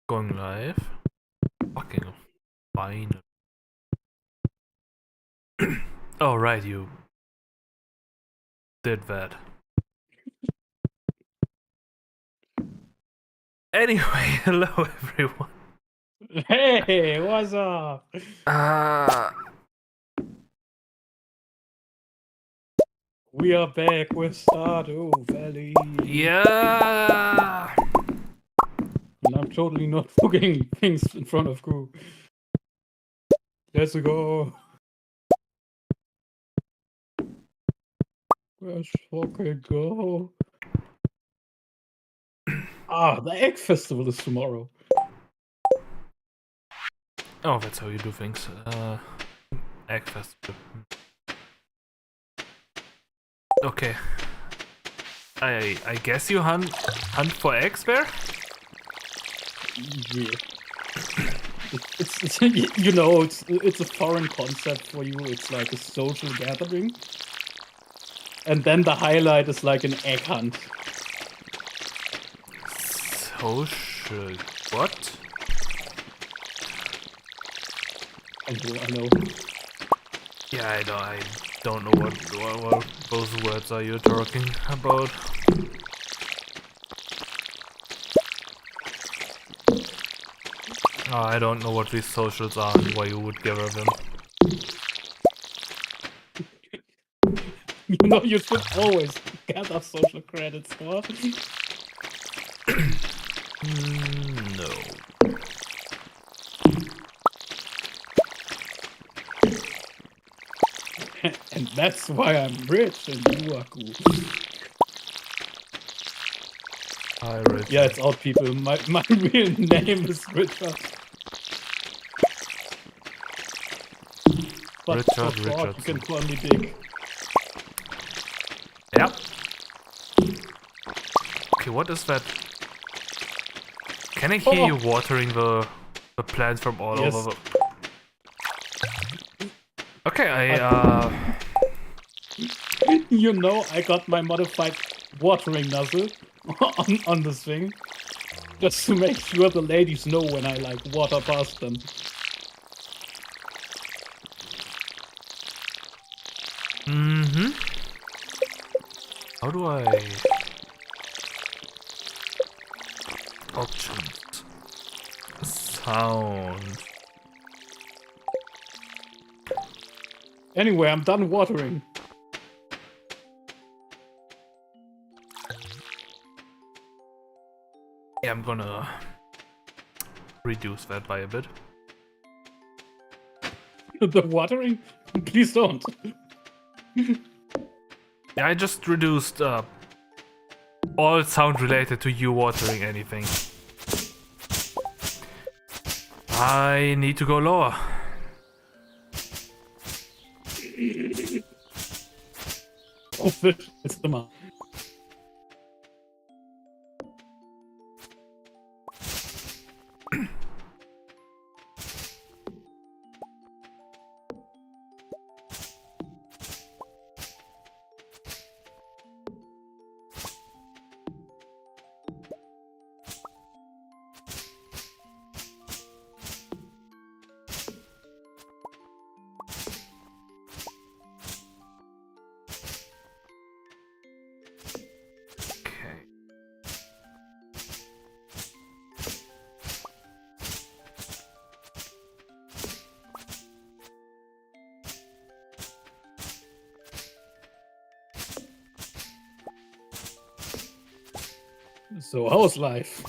Going live. Fucking fine. Oh, right, you did that. Anyway, hello everyone. Hey, what's up? We are back with Stardew Valley. Yeah. And I'm totally not putting things in front of crew. Let's go. Where's fucking go? The Egg Festival is tomorrow. Oh, that's how you do things. Egg festival. Okay. I guess you hunt for eggs there? Yeah. It's you know it's a foreign concept for you. It's like a social gathering, and then the highlight is like an egg hunt. Social what? I know. Yeah, I don't know what those words are you talking about. I don't know what these socials are and why you would gather them. You know, you should always gather social credits, huh? No. And that's why I'm rich and you are cool. Hi, Richard. Yeah, it's out, people. My real name is Richard. But for short, you can call me Dick. Yep. Okay, what is that? Can I hear you watering the plants from all over the... Okay, You know, I got my modified watering nozzle on this thing. Just to make sure the ladies know when I, like, water past them. Mm-hmm. How do I... Options. Sound. Anyway, I'm done watering. Yeah, I'm gonna reduce that by a bit. The watering? Please don't. Yeah, I just reduced all sound related to you watering anything. I need to go lower. Oh, fish, it's the man. So, how's life?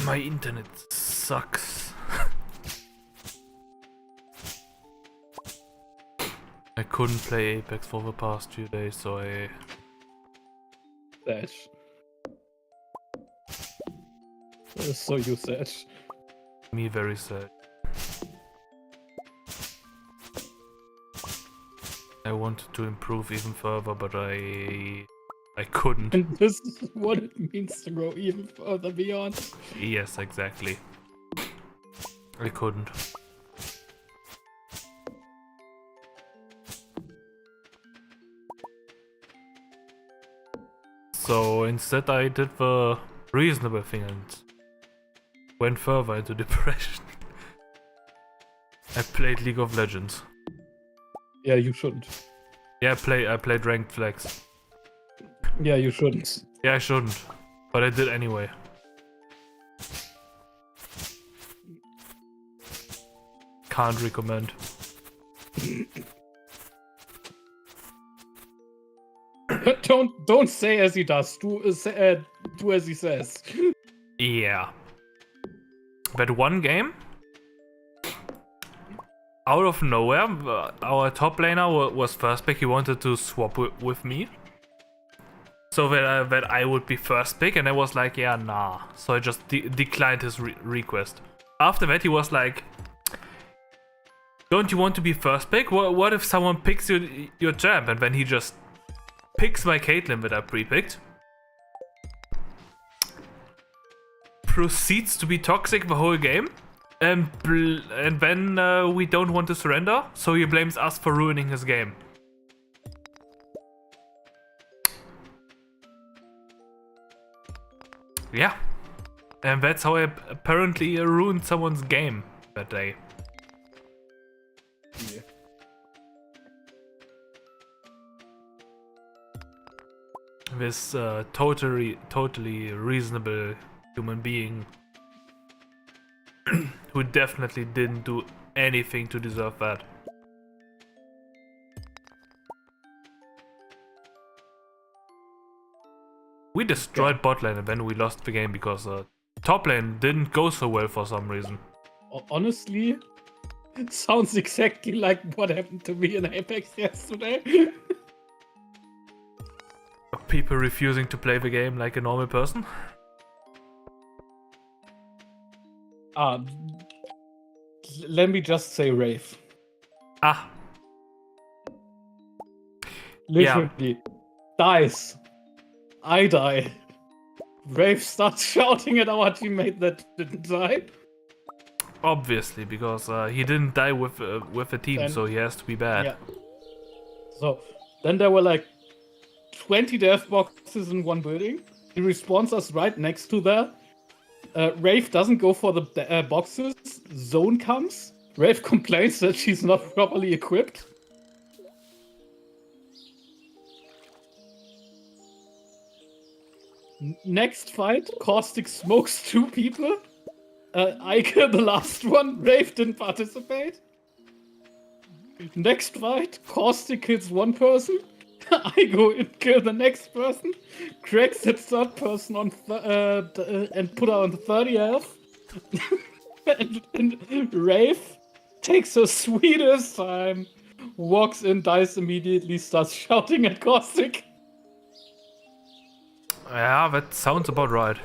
My internet sucks. I couldn't play Apex for the past few days, so I... Dash. So you said. Me very sad. I wanted to improve even further, but I couldn't. And this is what it means to go even further beyond. Yes, exactly. I couldn't. So instead I did the reasonable thing and went further into depression. I played League of Legends. Yeah, you shouldn't. Yeah, I played ranked flags. Yeah, you shouldn't. Yeah, I shouldn't, but I did anyway. Can't recommend. Don't say as he does. Do as he says. Yeah. But one game, out of nowhere, our top laner was first pick. He wanted to swap with me, so that I would be first pick, and I was like, yeah, nah. So I just declined his request. After that, he was like, don't you want to be first pick? What if someone picks your champ? And then he just picks my Caitlyn that I pre-picked. Proceeds to be toxic the whole game. And then we don't want to surrender, so he blames us for ruining his game. Yeah. And that's how I apparently ruined someone's game that day. Yeah. This totally reasonable human being who definitely didn't do anything to deserve that. We destroyed bot lane and then we lost the game because top lane didn't go so well for some reason. Honestly, it sounds exactly like what happened to me in Apex yesterday. People refusing to play the game like a normal person. Let me just say Rave. Ah. Literally. Dies. I die. Rave starts shouting at our teammate that didn't die. Obviously, because he didn't die with the team, Then, so he has to be bad. Yeah. So, then there were like 20 death boxes in one building. He respawns us right next to there. Rave doesn't go for the boxes. Zone comes. Rave complains that she's not properly equipped. Next fight, Caustic smokes 2 people. I kill the last one. Rave didn't participate. Next fight, Caustic kills 1 person. I go and kill the next person. Cracks the 3rd person on and put her on 30 health. and Rave takes her sweetest time. Walks in, dies immediately, starts shouting at Caustic. Yeah, that sounds about right.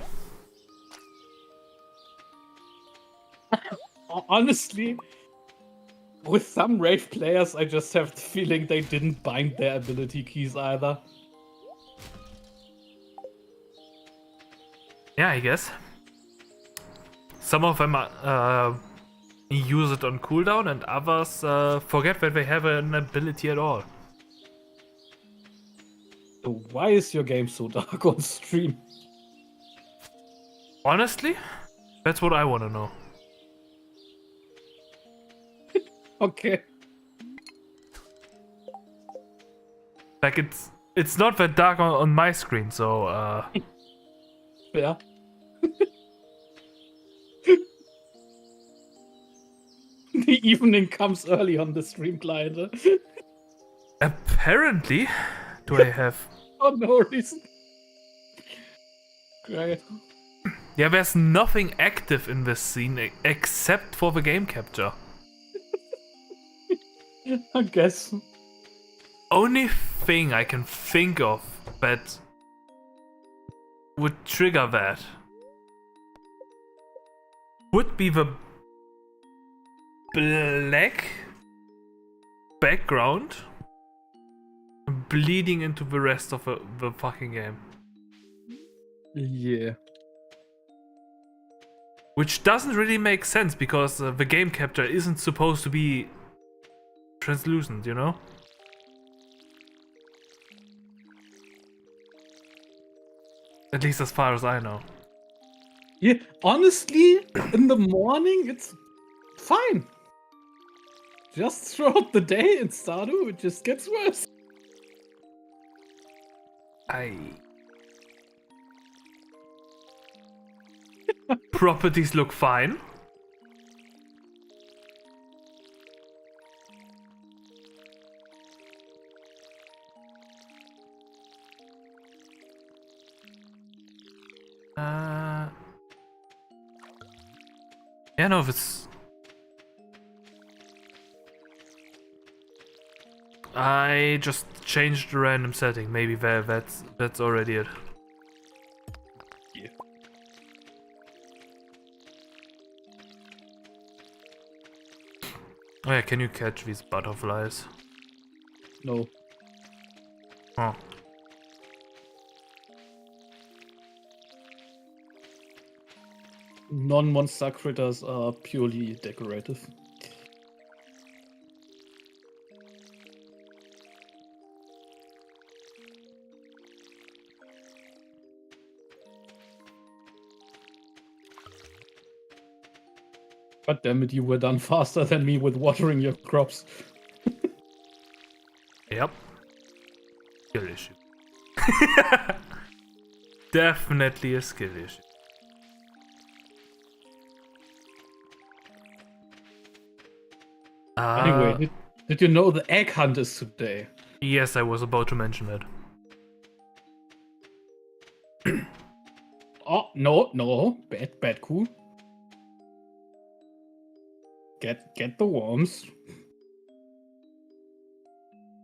Honestly, with some Rave players, I just have the feeling they didn't bind their ability keys either. Yeah, I guess. Some of them use it on cooldown, and others forget that they have an ability at all. So why is your game so dark on stream? Honestly, that's what I want to know. Okay. Like it's not that dark on my screen, so Yeah. The evening comes early on the stream client. apparently, do I have? For no reason. Great. Yeah, there's nothing active in this scene except for the game capture. I guess. Only thing I can think of that would trigger that would be the black background bleeding into the rest of the fucking game. Yeah. Which doesn't really make sense because the game capture isn't supposed to be translucent, you know? At least as far as I know. Yeah, honestly, in the morning, it's fine. Just throughout the day in Stardew, it just gets worse. Properties look fine. Yeah, no, if it's... I just changed the random setting. Maybe that's already it. Yeah. Oh yeah, can you catch these butterflies? No. Oh. Non-monster critters are purely decorative. God damn it, you were done faster than me with watering your crops. Yep. Skill issue. Definitely a skill issue. Anyway, did you know the egg hunt is today? Yes, I was about to mention that. Oh, no. Bad cool. Get the worms.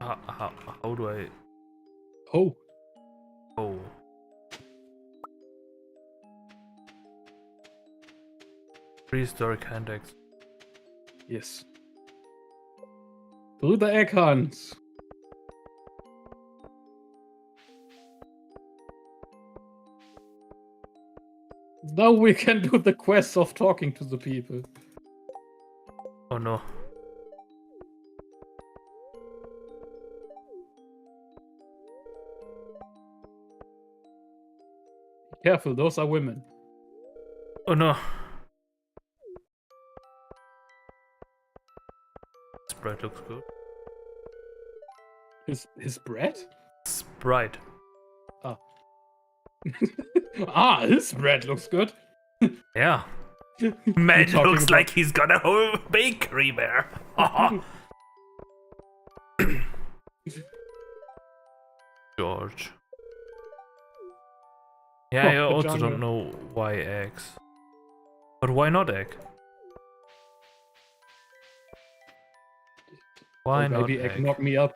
How do I... Oh. Oh. Prehistoric hand axe. Yes. Do the egg hunts. Now we can do the quest of talking to the people. Oh no. Careful, those are women. Oh no. Sprite looks good. His bread? Sprite. Ah. Ah, his bread looks good. Yeah. Man talking looks about- like he's got a whole bakery there. George. Yeah, I Oh, the also jungle. don't know why eggs. But why not egg? Why Oh, not baby egg egg? knock me up.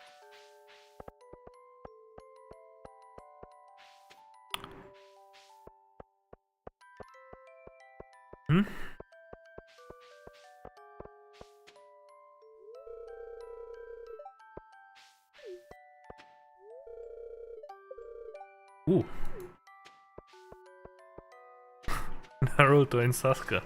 Hmm? Ooh. Naruto and Sasuke.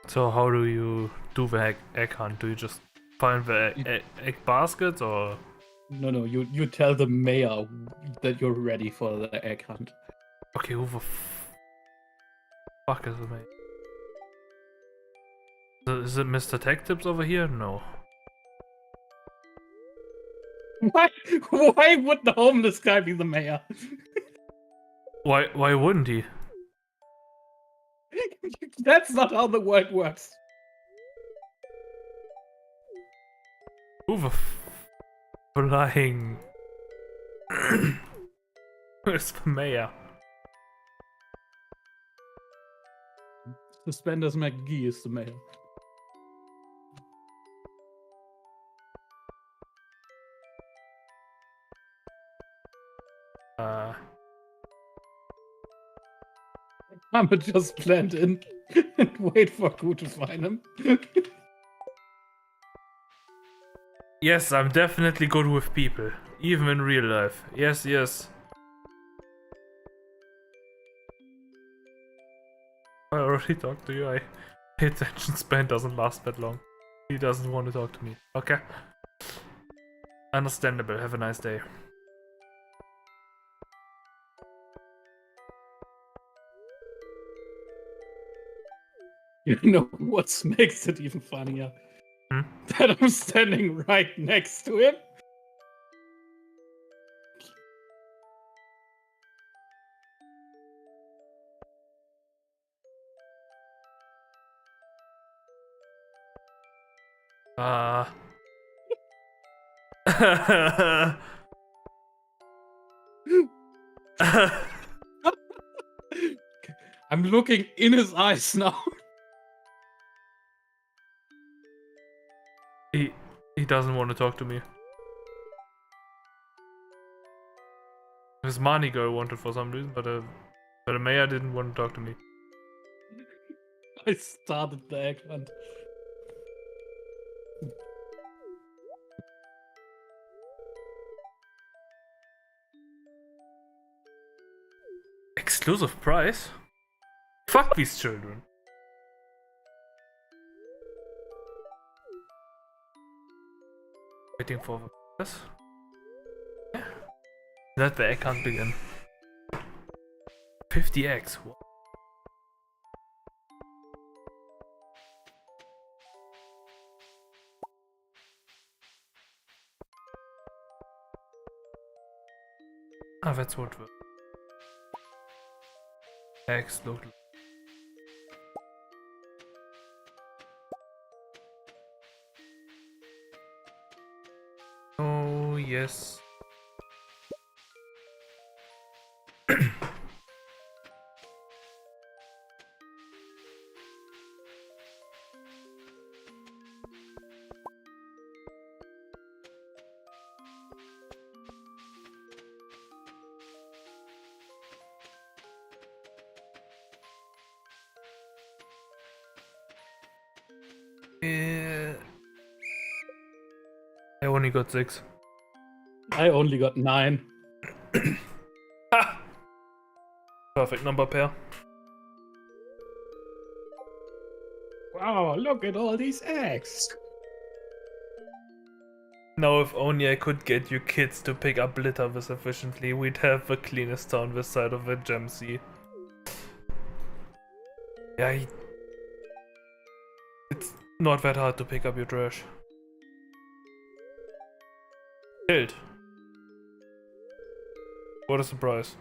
So how do you do the egg hunt? Do you just find the egg baskets or? No, you tell the mayor that you're ready for the egg hunt. Okay, who the fuck is the mayor? Is it Mr. Tech Tips over here? No. Why would the homeless guy be the mayor? Why wouldn't he? That's not how the world works. Who the flying? Where's the mayor? Suspenders McGee is the mayor. I'ma just blend in and wait for Ku to find him. Yes, I'm definitely good with people, even in real life. Yes, yes. I already talked to you. My attention span doesn't last that long. He doesn't want to talk to me. Okay. Understandable. Have a nice day. You know what makes it even funnier? Hmm? That I'm standing right next to him. I'm looking in his eyes now. He doesn't want to talk to me. His money girl wanted for some reason, but the mayor didn't want to talk to me. I started the egg hunt. Exclusive price? Fuck these children. Waiting for this. Yeah. Let the egg hunt begin. 50 eggs. What? Ah, that's what we eggs look like. Oh, yes. I only got 6. I only got 9. Ha! Perfect number pair. Wow, look at all these eggs. Now, if only I could get you kids to pick up litter this efficiently, we'd have the cleanest town this side of the Gem Sea. Yeah, it's not that hard to pick up your trash. Killed. What a surprise.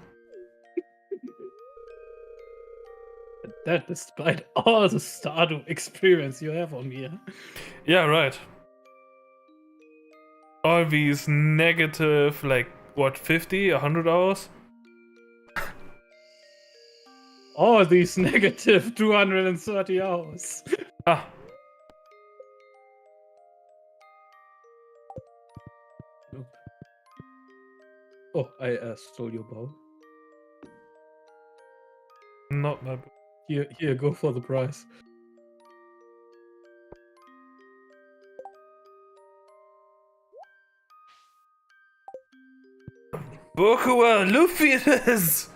That despite all the Stardew experience you have on me. Yeah, right. All these negative, like, what, 50, 100 hours? All these negative 230 hours. Ah. Oh, I stole your bow. Not my... Here, go for the prize. Bokuwa Luffy it is!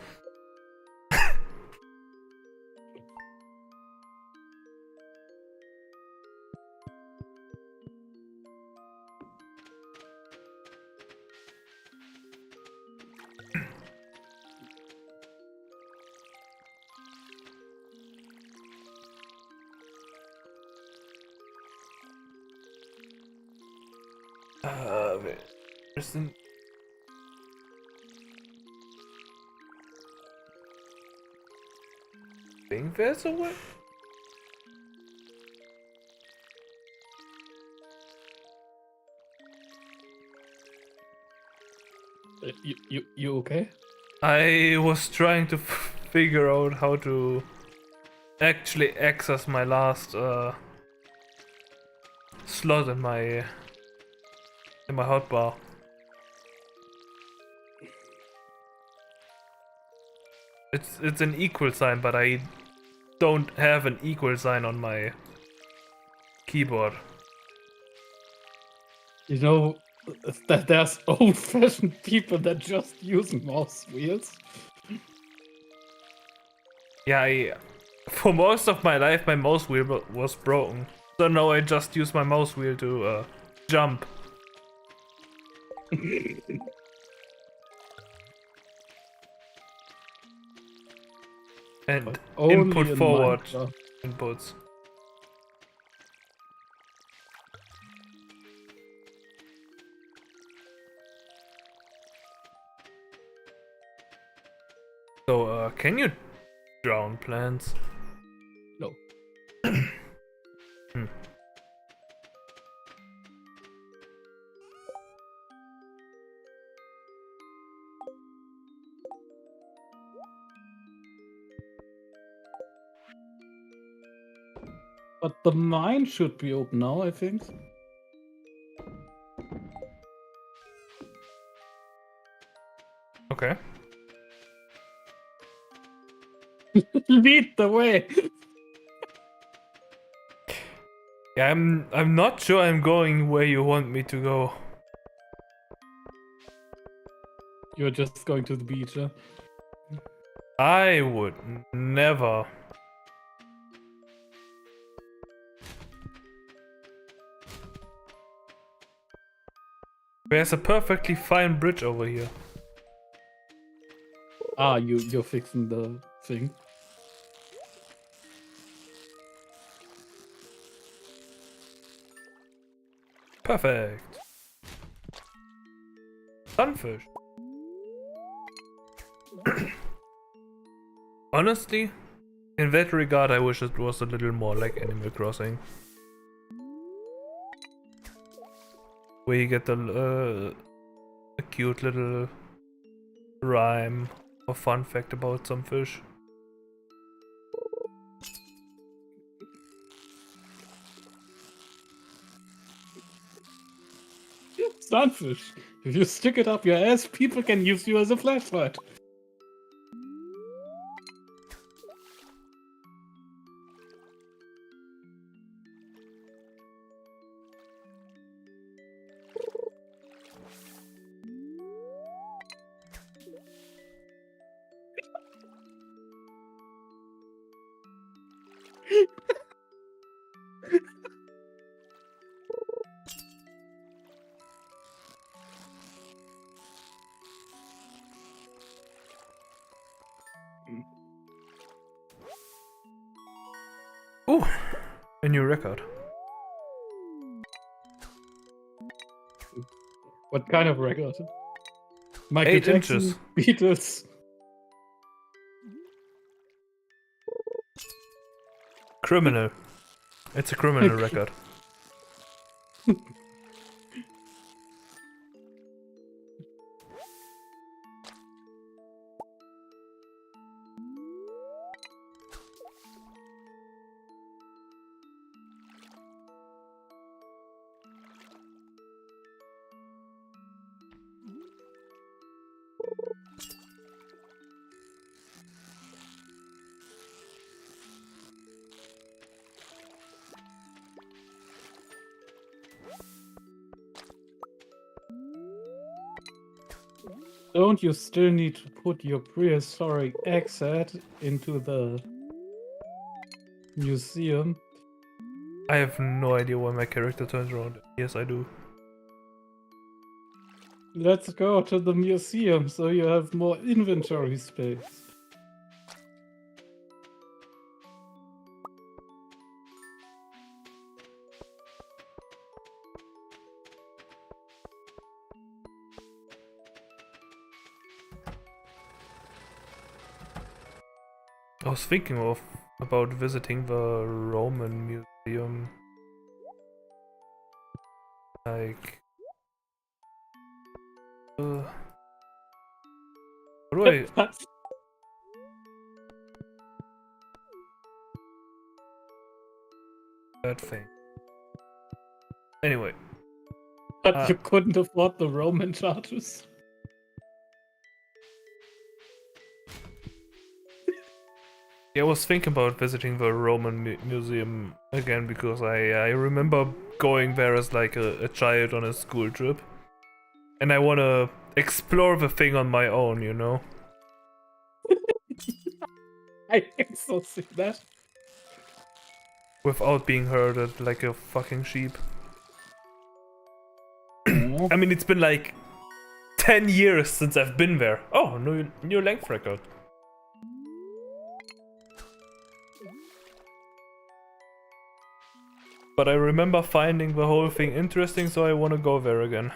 There's an... Think there's a way? You okay? I was trying to figure out how to actually access my last slot in my hotbar. It's an equal sign, but I don't have an equal sign on my keyboard. You know that there's old-fashioned people that just use mouse wheels. Yeah, for most of my life, my mouse wheel was broken. So now I just use my mouse wheel to jump. And Only input in forward Minecraft. inputs. So, can you drown plants? No. Hmm. But the mine should be open now, I think. Okay. Lead the way. Yeah, I'm not sure I'm going where you want me to go. You're just going to the beach, huh? I would never. There's a perfectly fine bridge over here. Ah, you're fixing the thing. Perfect. Sunfish. Honestly, in that regard, I wish it was a little more like Animal Crossing. Where you get a cute little rhyme or fun fact about some fish. Sunfish. If you stick it up your ass, people can use you as a flashlight. Ooh, a new record. What kind of record? Michael 8 Jackson, inches. Beatles. Criminal. It's a criminal record. Don't you still need to put your prehistoric exit into the museum? I have no idea why my character turns around. Yes, I do. Let's go to the museum so you have more inventory space. I was thinking about visiting the Roman Museum. Like, how do I? That thing. Anyway, But you couldn't afford the Roman charges. yeah, I was thinking about visiting the Roman Museum again because I remember going there as like a child on a school trip, and I want to explore the thing on my own, you know. I can so see that. without being herded like a fucking sheep. Oh. I mean, it's been like 10 years since I've been there. Oh, new length record. But I remember finding the whole thing interesting, so I want to go there again.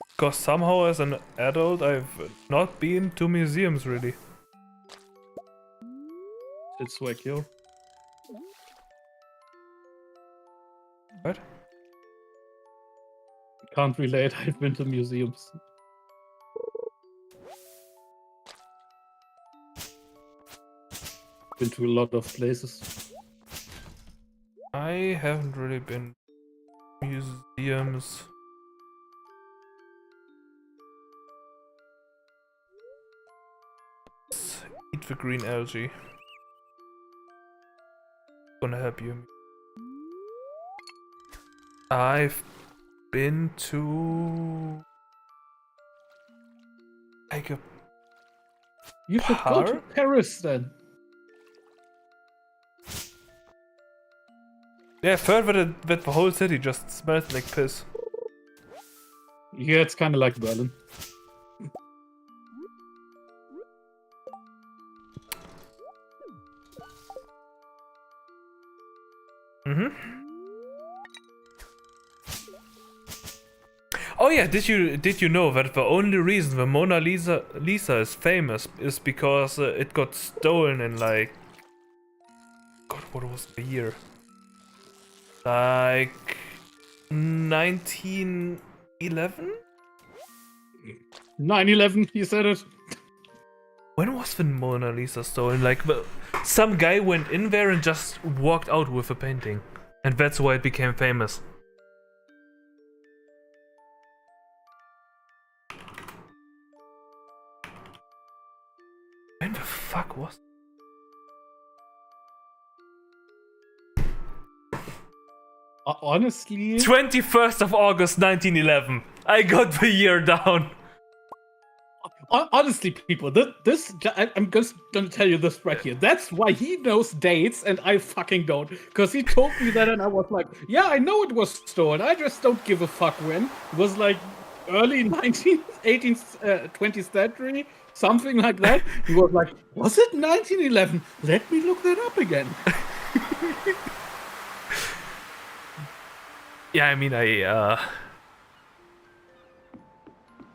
Because somehow as an adult I've not been to museums really. It's Swagyo. What? Can't relate. I've been to museums. Been to a lot of places. I haven't really been to museums. Let's eat the green algae. Gonna help you. I've been to like a You should go to park? Paris then. Yeah, I've heard that the whole city just smells like piss. Yeah, it's kind of like Berlin. Oh yeah, did you know that the only reason the Mona Lisa is famous is because it got stolen in like God, what was the year? Like 1911? 9/11, you said it. When was the Mona Lisa stolen? Like some guy went in there and just walked out with a painting, and that's why it became famous. When the fuck was? Honestly, 21st of August 1911. I got the year down. honestly, people, I'm just gonna tell you this right here. That's why he knows dates and I fucking don't. Because he told me that and I was like, yeah, I know it was stolen. I just don't give a fuck when. It was like early 19th, 18th, 20th century, something like that. He was like, was it 1911? Let me look that up again. Yeah, I mean,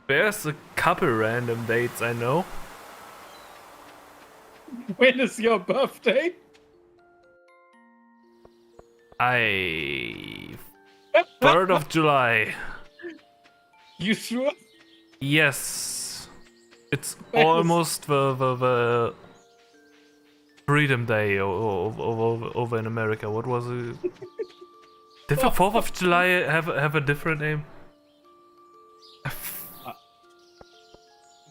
there's a couple random dates I know. When is your birthday? 3rd of July. You sure? Yes. It's almost the Freedom Day over in America. What was it? Did the 4th of July have a different name?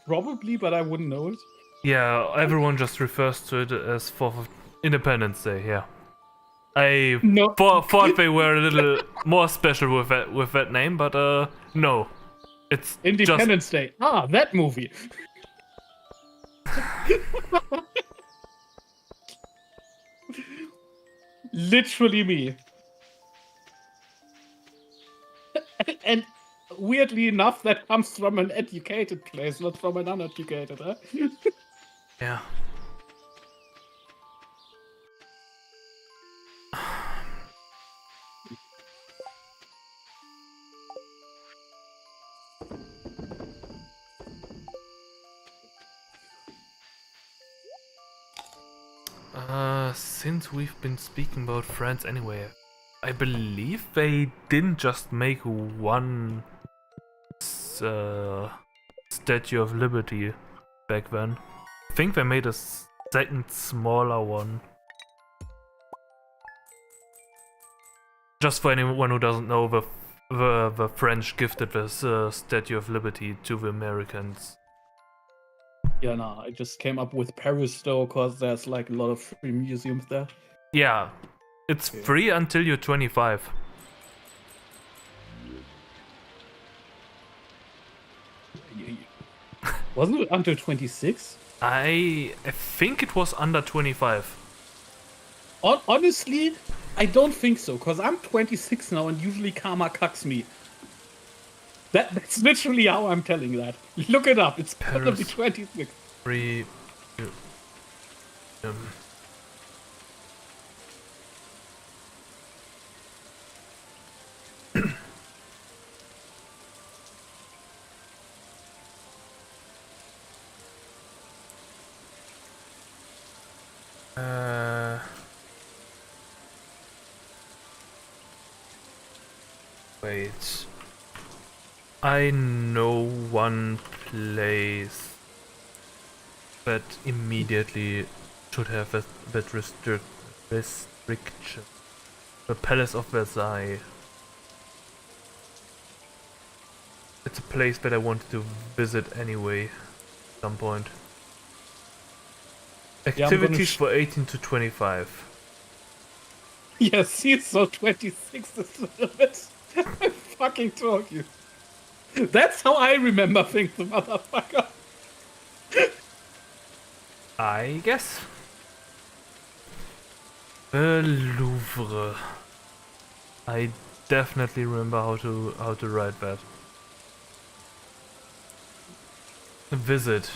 Probably, but I wouldn't know it. Yeah, everyone just refers to it as 4th of Independence Day, yeah. I No. thought they were a little more special with that name, but no. It's Independence Day. Ah, that movie. Literally me. And weirdly enough, that comes from an educated place, not from an uneducated, huh? Yeah. Since we've been speaking about France anyway, I believe they didn't just make one Statue of Liberty back then. I think they made a second smaller one. Just for anyone who doesn't know, the French gifted this Statue of Liberty to the Americans. Yeah, no, I just came up with Paris though, because there's like a lot of free museums there. Yeah, it's free until you're 25. Wasn't it until 26? I think it was under 25. Honestly, I don't think so, because I'm 26 now and usually karma cucks me. That's literally how I'm telling that. Look it up, it's gonna be 26. Free. Wait. I know one place that immediately should have that restriction. The Palace of Versailles. It's a place that I wanted to visit anyway at some point. Activities for 18 to 25. Yes, see, so 26 is the limit. I fucking told you. That's how I remember things, motherfucker. I guess. The Louvre. I definitely remember how to write that. Visit.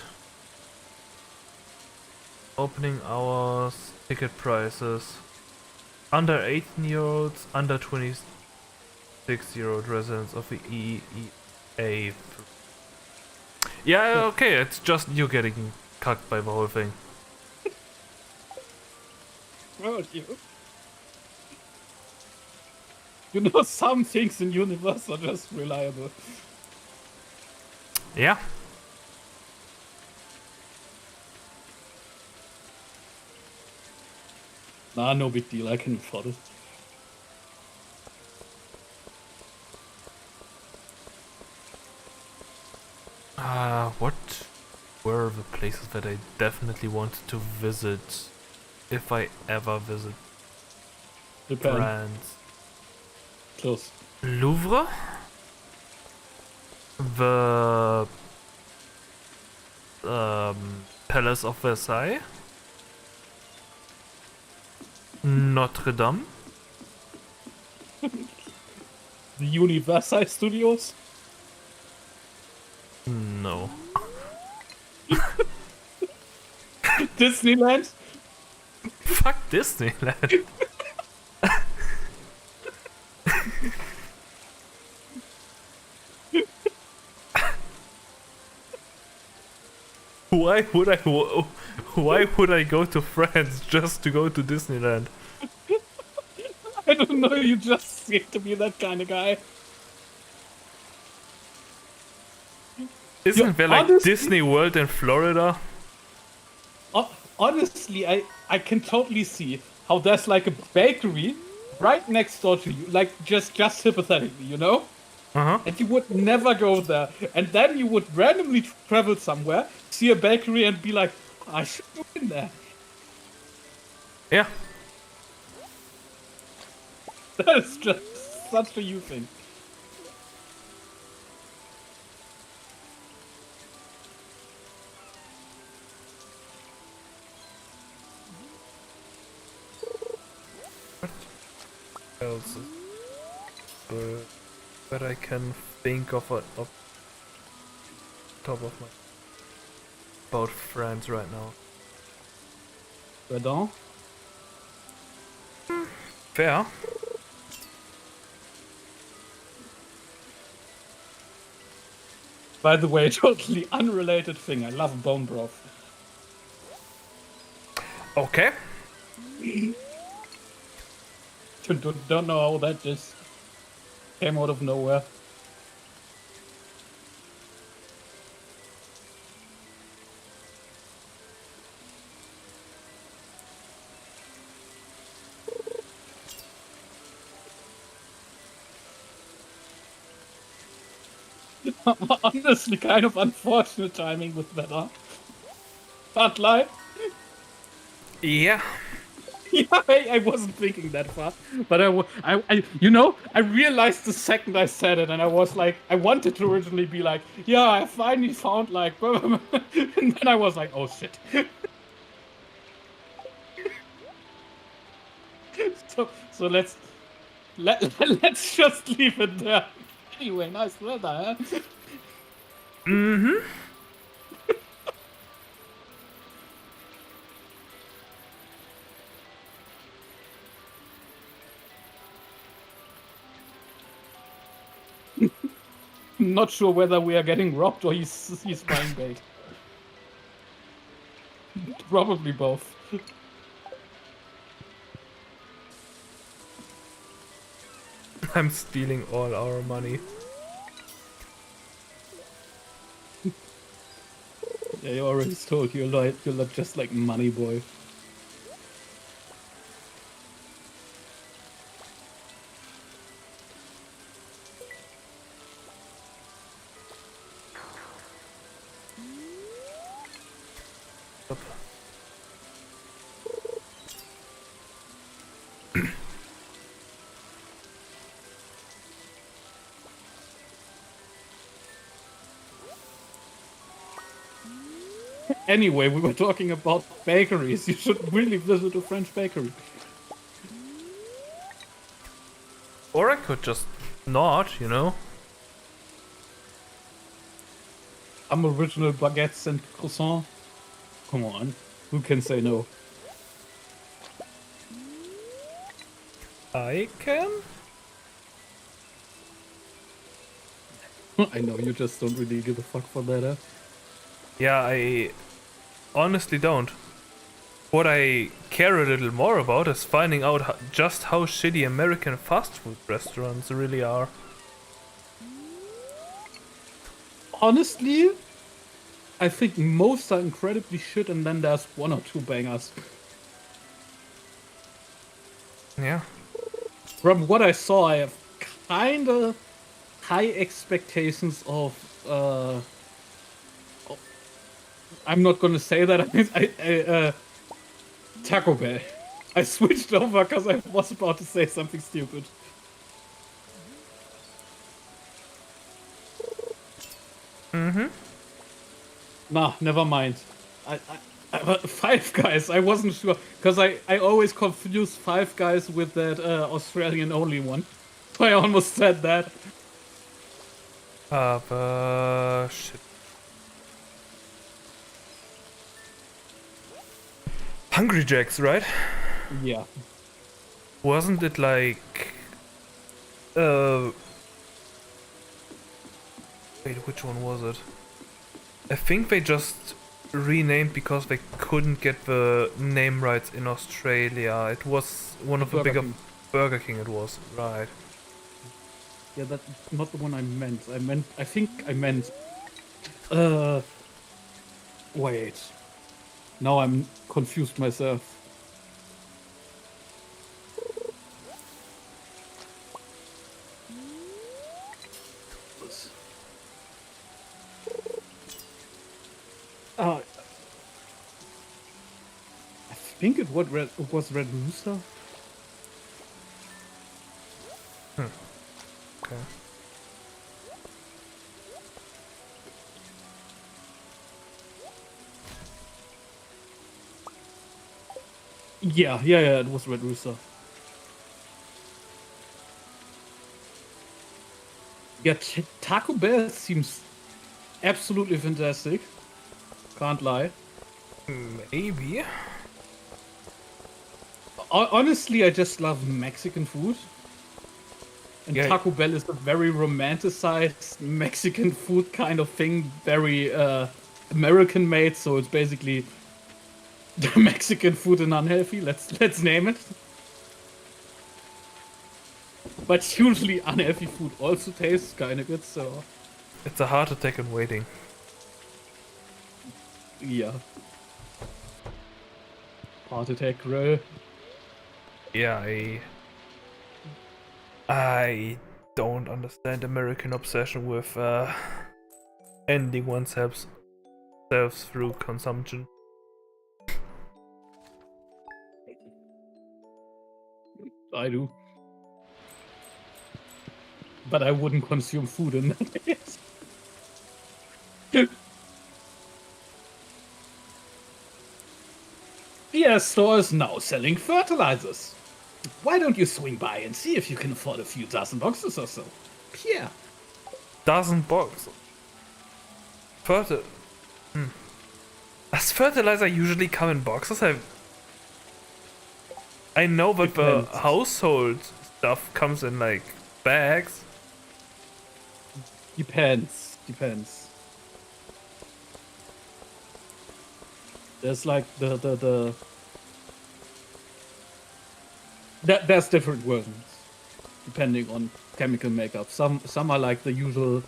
Opening hours, ticket prices. Under 18-year-olds, under 26-year-old residents of the EEA. Yeah, okay, it's just you getting cucked by the whole thing. Well, you know, some things in universe are just reliable. Yeah. Nah, no big deal, I can afford it. What were the places that I definitely wanted to visit if I ever visit Japan. France? Close. Louvre? The Palace of Versailles? Notre Dame? The Universal Studios? No. Disneyland? Fuck Disneyland. Why would I go to France just to go to Disneyland? I don't know, you just seem to be that kind of guy. Isn't there like honestly- Disney World in Florida? Honestly, I can totally see how there's like a bakery right next door to you, like just hypothetically, you know? Uh-huh. And you would never go there. And then you would randomly travel somewhere, see a bakery and be like, I should go in there. Yeah. That is just such a you thing. Else is that I can think of top of my about France right now. Pardon? Fair. By the way, totally unrelated thing. I love bone broth. Okay. Don't know how that just came out of nowhere. Honestly, kind of unfortunate timing with that, huh? Can't lie. Yeah. Yeah, I wasn't thinking that far, but I realized the second I said it, and I was like, I wanted to originally be like, yeah, I finally found like, and then I was like, oh shit. So let's just leave it there. Anyway, nice weather, huh? Mm-hmm. Not sure whether we are getting robbed or he's buying bait. Probably both. I'm stealing all our money. Yeah, you already told you're not just like money boy. Anyway, we were talking about bakeries. You should really visit a French bakery. Or I could just not, you know? I'm original baguettes and croissant. Come on, who can say no? I can? I know you just don't really give a fuck for that, huh? Yeah, I honestly don't. What I care a little more about is finding out just how shitty American fast food restaurants really are. Honestly, I think most are incredibly shit, and then there's one or two bangers. Yeah. From what I saw, I have kinda high expectations of. I'm not gonna say that. Taco Bell. I switched over because I was about to say something stupid. Mm-hmm. Nah, never mind. Five Guys. I wasn't sure because I always confuse Five Guys with that Australian only one. So I almost said that. Shit. Hungry Jacks, right? Yeah. Wasn't it like... Wait, which one was it? I think they just renamed because they couldn't get the name rights in Australia. It was one of the bigger... King. Burger King it was, right. Yeah, that's not the one I meant. I think I meant... Wait. Now I'm confused myself. I think it was Red Rooster. Okay. Yeah, it was Red Rooster. Yeah, Taco Bell seems absolutely fantastic. Can't lie. Maybe. Honestly, I just love Mexican food. And Yeah. Taco Bell is a very romanticized Mexican food kind of thing, very American made, so it's basically the Mexican food and unhealthy. Let's name it. But usually unhealthy food also tastes kind of good, so It's a heart attack in waiting. yeah. Heart attack, bro. Yeah, I don't understand American obsession with ending oneself through consumption. I do. But I wouldn't consume food in that case. The store is now selling fertilizers. Why don't you swing by and see if you can afford a few dozen boxes or so? Pierre. Dozen boxes. Does fertilizer usually come in boxes? I know that the Depends. household stuff comes in like bags. Depends. There's like there's different versions depending on chemical makeup. Some are like the usual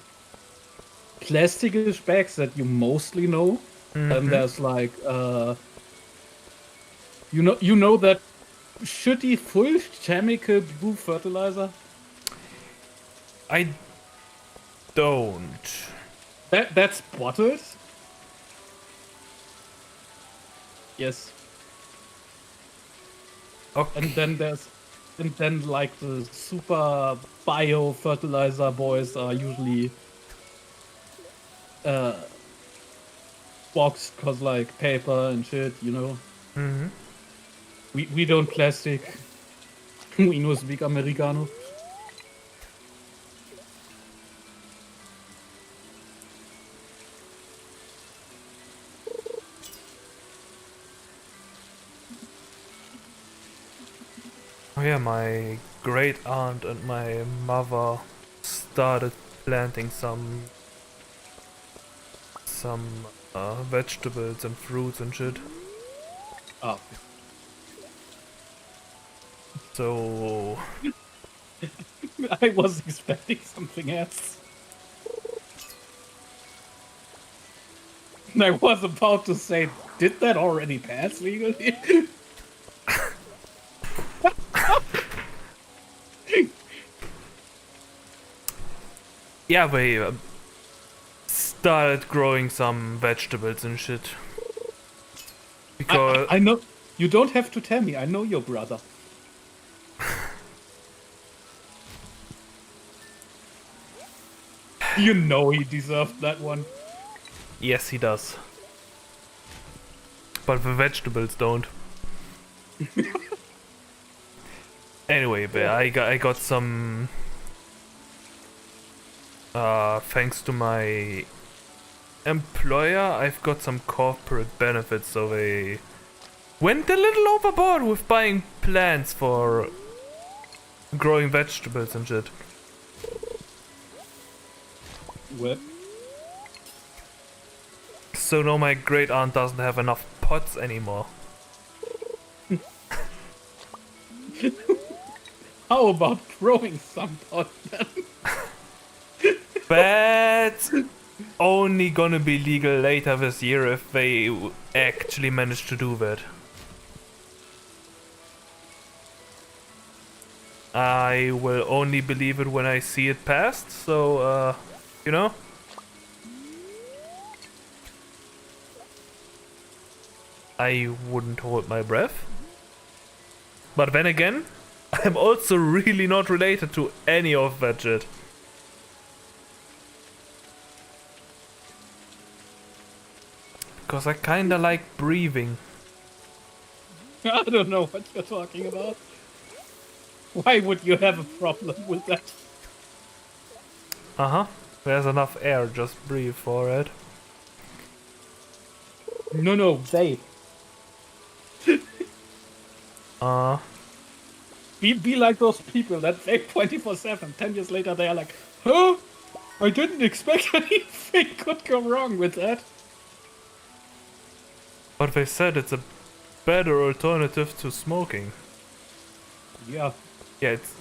plasticish bags that you mostly know. And there's like you know that shitty full chemical blue fertilizer? I don't. That's bottled? Yes. Okay. And then like the super bio fertilizer boys are usually boxed cause like paper and shit, you know. Mm-hmm. We don't plastic. We no speak Americano. Oh yeah, my great aunt and my mother started planting some vegetables and fruits and shit. Oh. So I was expecting something else. I was about to say, did that already pass legally? yeah, we started growing some vegetables and shit. Because I know. You don't have to tell me. I know your brother. You know he deserved that one. yes, he does. But the vegetables don't. Anyway, but I got some thanks to my employer, I've got some corporate benefits, so they went a little overboard with buying plants for growing vegetables and shit. What? So now my great aunt doesn't have enough pots anymore. How about growing some pot then? That's only gonna be legal later this year if they actually manage to do that. I will only believe it when I see it passed, so, you know? I wouldn't hold my breath. But then again, I'm also really not related to any of that shit. Because I kinda like breathing. I don't know what you're talking about. Why would you have a problem with that? Uh-huh. There's enough air, just breathe for it. No, they. Be like those people that vape 24/7. 10 years later, they are like, huh? I didn't expect anything could go wrong with that. But they said it's a better alternative to smoking. Yeah. Yeah, it's...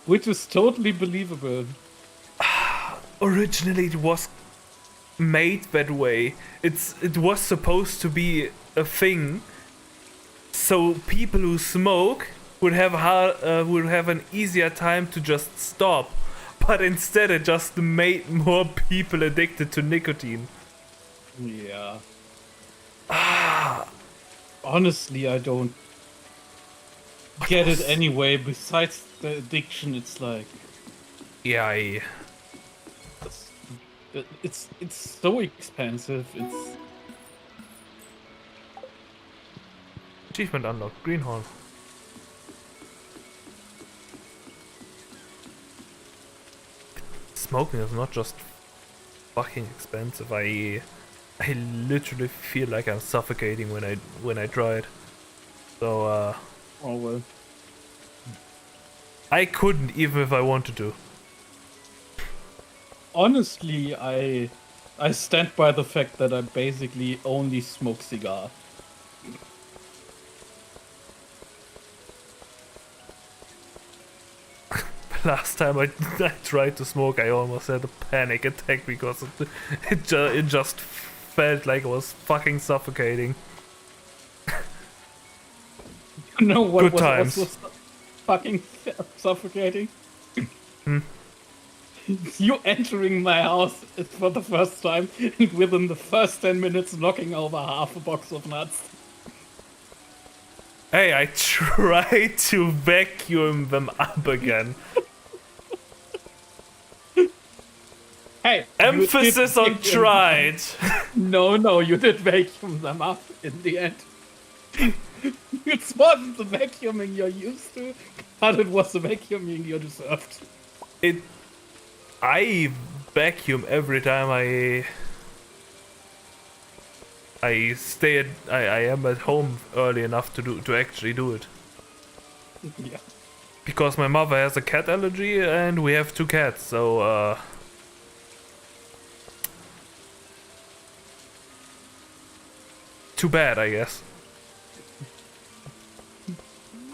Which is totally believable. Originally it was made that way. It was supposed to be a thing, so people who smoke would have an easier time to just stop. But instead, it just made more people addicted to nicotine. Yeah. Honestly, I don't. get it anyway. Besides the addiction, it's like Yeah, it's it's so expensive. It's achievement unlocked. Greenhorn. Smoking is not just fucking expensive. I literally feel like I'm suffocating when I try it. So oh well. I couldn't even if I wanted to. Honestly, I stand by the fact that I basically only smoke cigar. Last time I tried to smoke, I almost had a panic attack because it just felt like I was fucking suffocating. You know what Good was times. also fucking suffocating? Hmm. You entering my house for the first time and within the first 10 minutes knocking over half a box of nuts. Hey, I tried to vacuum them up again. Hey, Emphasis on tried. No, you did vacuum them up in the end. It wasn't the vacuuming you're used to, but it was the vacuuming you deserved. I vacuum every time I am at home early enough to actually do it. Yeah. Because my mother has a cat allergy and we have 2 cats, so too bad, I guess.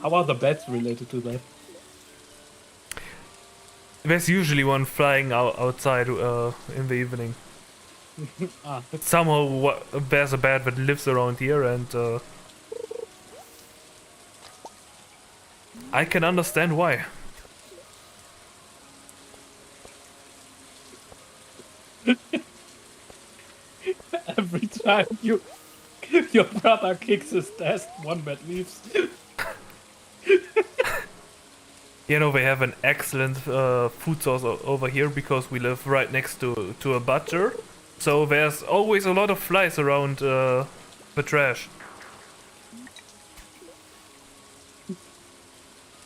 How are the bats related to that? There's usually one flying outside in the evening. Ah, Somehow there's a bat that lives around here, and I can understand why. every time your brother kicks his desk, one bat leaves. You know, they have an excellent food source over here because we live right next to a butcher. So there's always a lot of flies around the trash.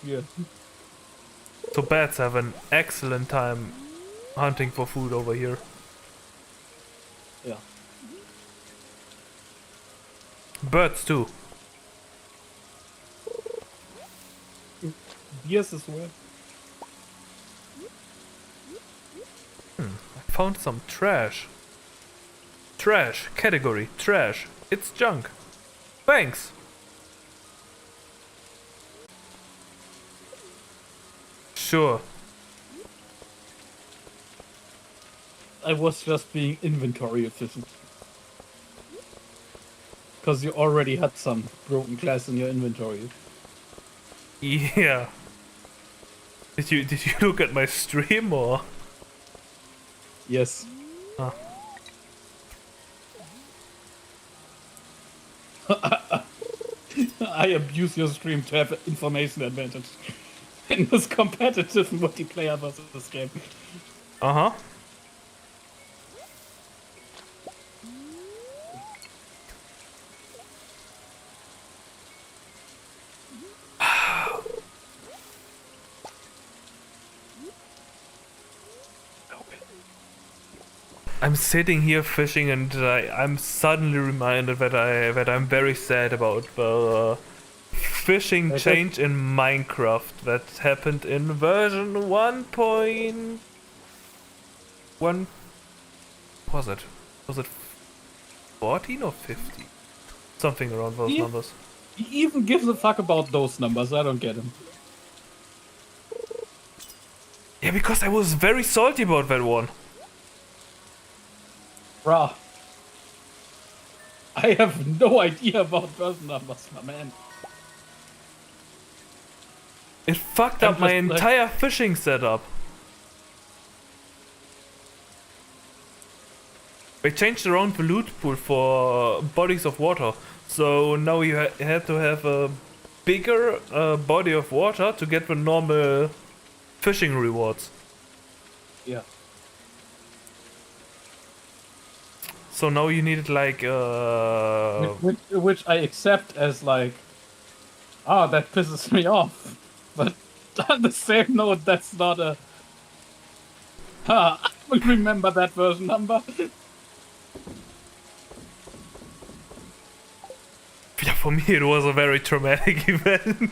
Yeah. So bats have an excellent time hunting for food over here. Yeah. Birds too. Yes, as well. I found some trash. Trash. Category. Trash. It's junk. Thanks. Sure. I was just being inventory efficient. Because you already had some broken glass in your inventory. Yeah. Did you look at my stream or? Yes. Ah. I abuse your stream to have information advantage in this competitive multiplayer versus this game. Uh-huh. I'm sitting here fishing and I'm suddenly reminded that I'm very sad about the fishing Okay. change in Minecraft that happened in version 1.1. Was it 14 or 15? Something around those Yeah. numbers. He even gives a fuck about those numbers. I don't get him. Yeah, because I was very salty about that one. Bruh. I have no idea about version numbers, my man. It fucked I'm up my just like- entire fishing setup. They changed around the loot pool for bodies of water, so now you had to have a bigger body of water to get the normal fishing rewards. Yeah. So now you needed like Which I accept as like, that pisses me off. But on the same note, that's not a. I will remember that version number. yeah, for me it was a very traumatic event.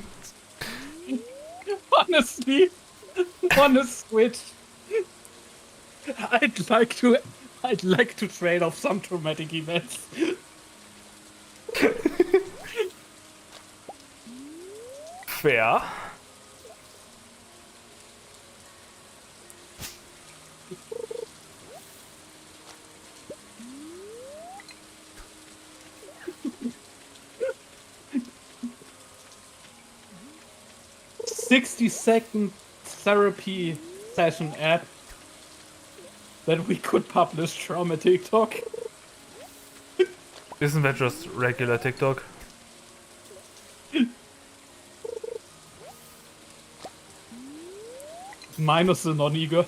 Honestly, on a Switch, I'd like to trade off some traumatic events. Fair. "60-second therapy session app that we could publish from a TikTok." Isn't that just regular TikTok? Minus the non-eager.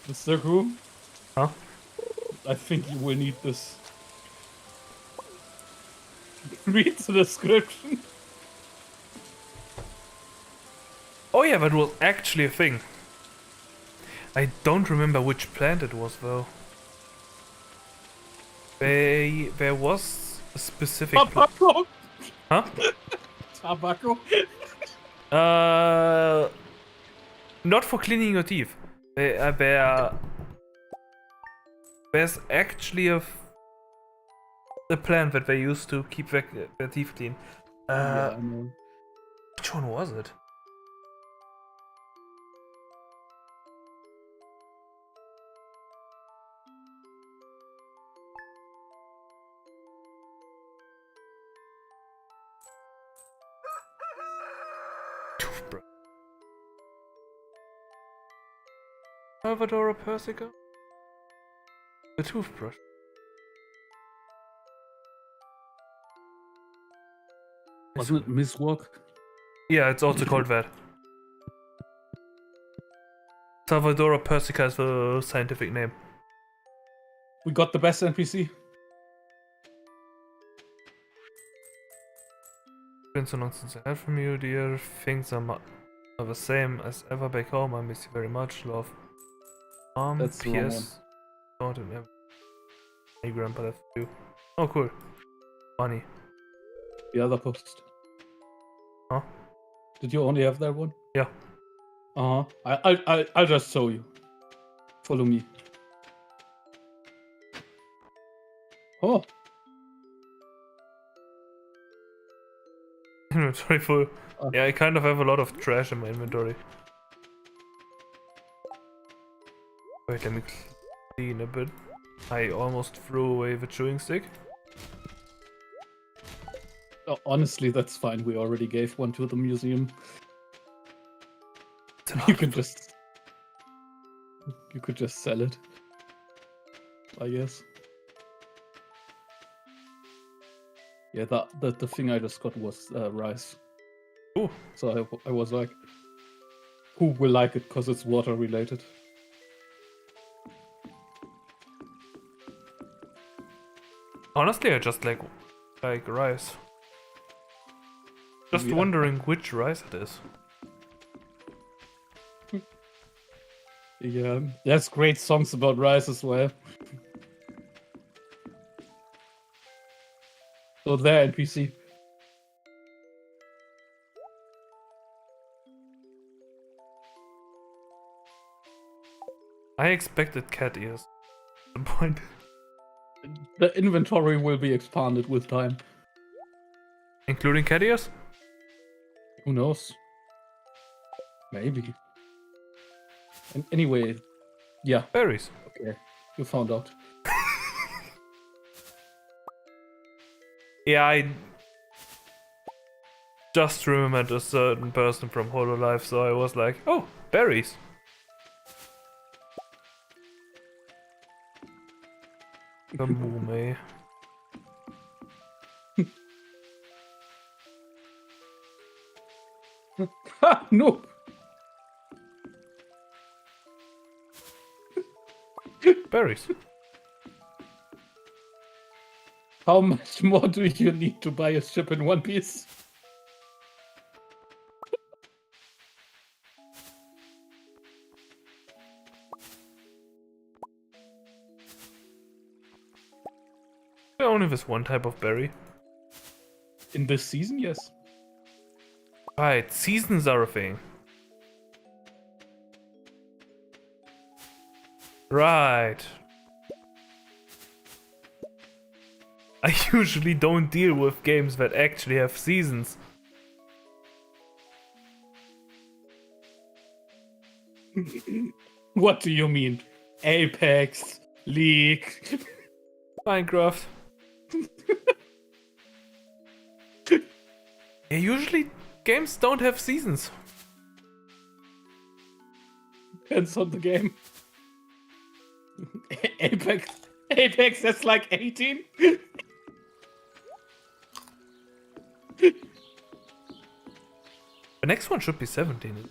Mr. Who? Huh? I think you will need this. Read the description. Oh yeah, that was actually a thing. I don't remember which plant it was though. There was a specific Tobacco. Huh? Tobacco. Not for cleaning your teeth. There's actually a plant that they use to keep their teeth clean. Yeah, I know. Which one was it? Toothbrush. Salvador Persica? The toothbrush. Wasn't it Miss Walk? Yeah, it's also called that. Salvador Persica is the scientific name. We got the best NPC. Been so long since I heard from you, dear. Things are the same as ever back home. I miss you very much. Love. That's the wrong one. P.S. Don't ever. Hey, Grandpa, that's you. Oh, cool. Funny. The other post. Huh? Did you only have that one? Yeah. I'll just show you. Follow me. Oh, Inventory full. Yeah, I kind of have a lot of trash in my inventory. Wait, let me clean a bit. I almost threw away the chewing stick. honestly, that's fine. We already gave one to the museum. You could just sell it, I guess. Yeah, the thing I just got was rice. Ooh. So I was like, who will like it because it's water related? Honestly, I just like rice. Just Yeah. wondering which rice it is. Yeah, there's great songs about rice as well. So there, NPC. I expected cat ears. At some point. The inventory will be expanded with time. Including cat ears? Who knows? Maybe. And anyway, yeah. Berries. Okay, you found out. Yeah, I just remembered a certain person from Hololive, so I was like, oh, berries. Kamume. Ha! Nope. Berries. How much more do you need to buy a ship in One Piece? Only this one type of berry. In this season, yes. Right, seasons are a thing. Right. I usually don't deal with games that actually have seasons. What do you mean? Apex, League. Minecraft. Yeah, usually games don't have seasons. Depends on the game. Apex that's like 18. The next one should be 17.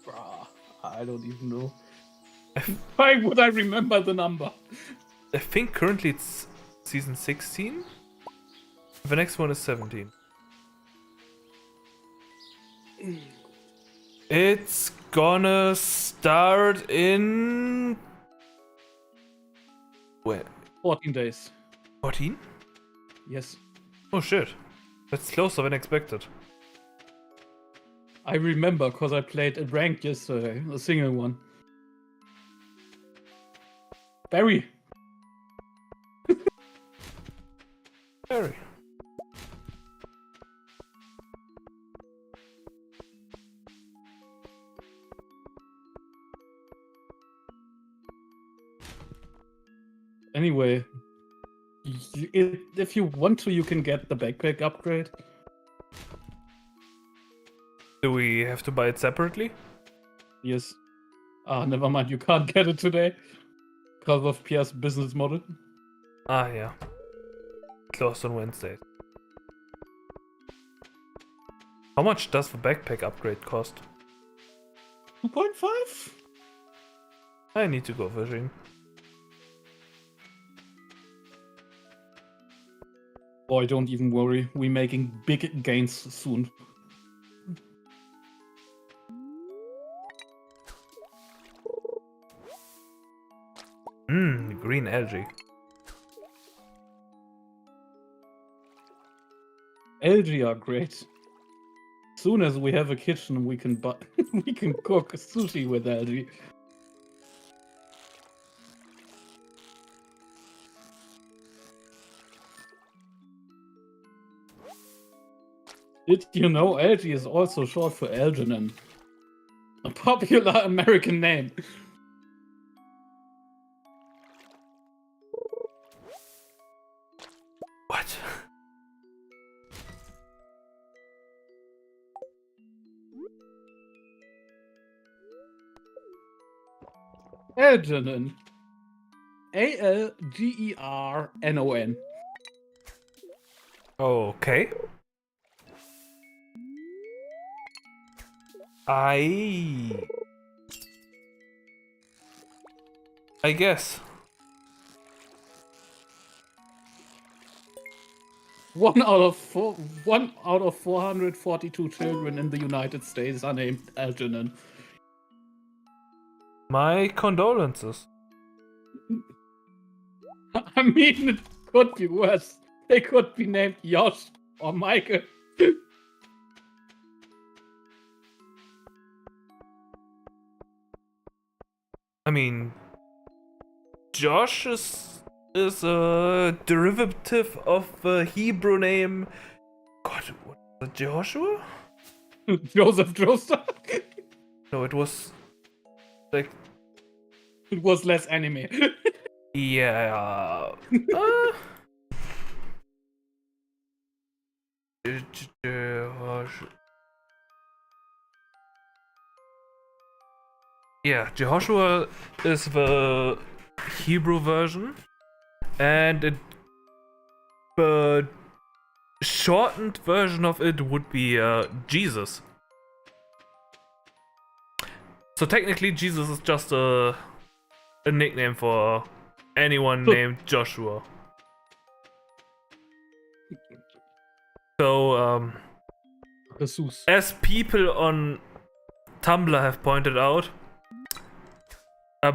Bruh, I don't even know. Why would I remember the number? I think currently it's season 16. The next one is 17. It's gonna start in... Where? 14 days. 14? Yes. Oh shit. That's closer than expected. I remember because I played a ranked yesterday, a single one. Barry. Very. Anyway, if you want to, you can get the backpack upgrade. Do we have to buy it separately? Yes. Ah, never mind. You can't get it today because of Pierre's business model. Ah, yeah. Closed on Wednesday. How much does the backpack upgrade cost? 2.5? I need to go fishing. Boy, don't even worry. We're making big gains soon. Green algae. Algae are great. Soon as we have a kitchen, we can we can cook sushi with algae. Did you know algae is also short for algernon? A popular American name. What? Algernon. Algernon. Okay. I guess. One out of 442 children in the United States are named Algernon. My condolences. I mean, it could be worse. They could be named Josh or Michael. I mean, Josh is a derivative of the Hebrew name. God, what was it, Joshua? Joseph Joestar. No, it was like It was less anime. yeah. Yeah, Jehoshua is the Hebrew version, and the shortened version of it would be Jesus. So technically, Jesus is just a nickname for anyone named Joshua. So, Jesus. as people on Tumblr have pointed out, a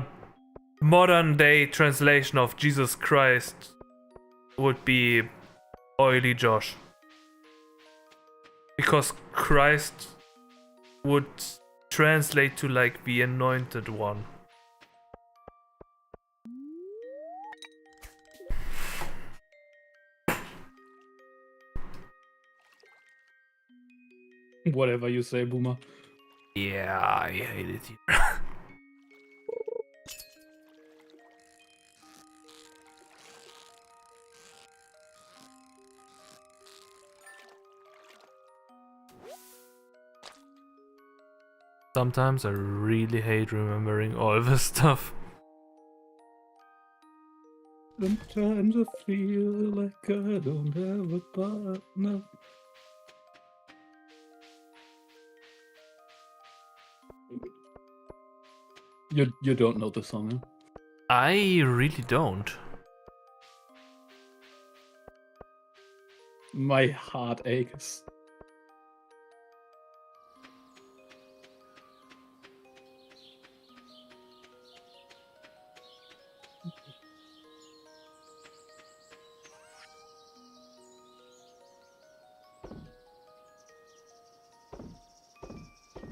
modern day translation of Jesus Christ would be Oily Josh. Because Christ would translate to like the anointed one. Whatever you say, Boomer. Yeah, I hate it here. Sometimes I really hate remembering all this stuff. Sometimes I feel like I don't have a partner. You don't know the song, huh? I really don't. My heart aches.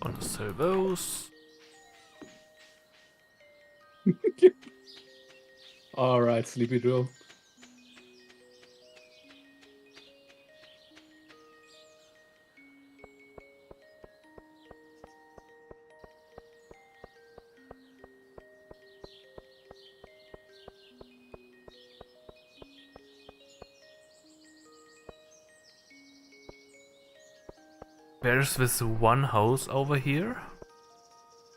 Wanna sell those? Alright, Sleepy Joe. There's this one house over here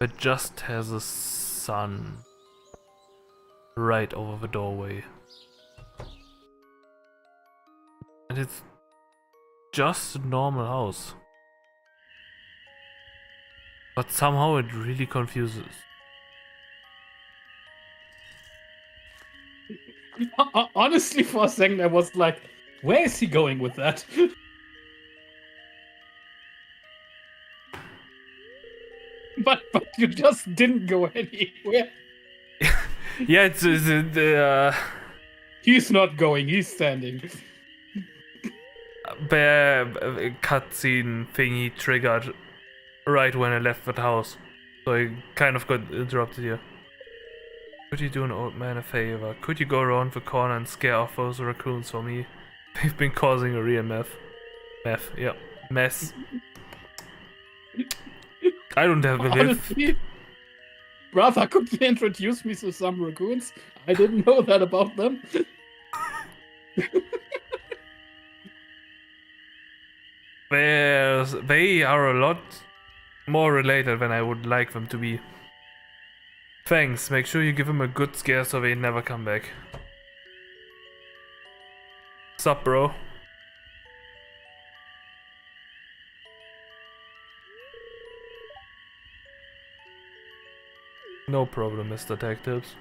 that just has a sun right over the doorway. And it's just a normal house. But somehow it really confuses. Honestly, for a second, I was like, where is he going with that? but you just didn't go anywhere. Yeah, it's He's not going, he's standing. bear cutscene thingy triggered right when I left that house. So I kind of got interrupted here. Could you do an old man a favor? Could you go around the corner and scare off those raccoons for me? They've been causing a real mess. Mess. I don't have a live. Honestly, brother, could you introduce me to some raccoons? I didn't know that about them. They are a lot more related than I would like them to be. Thanks, make sure you give them a good scare so they never come back. Sup, bro? No problem, Mr. Detectives.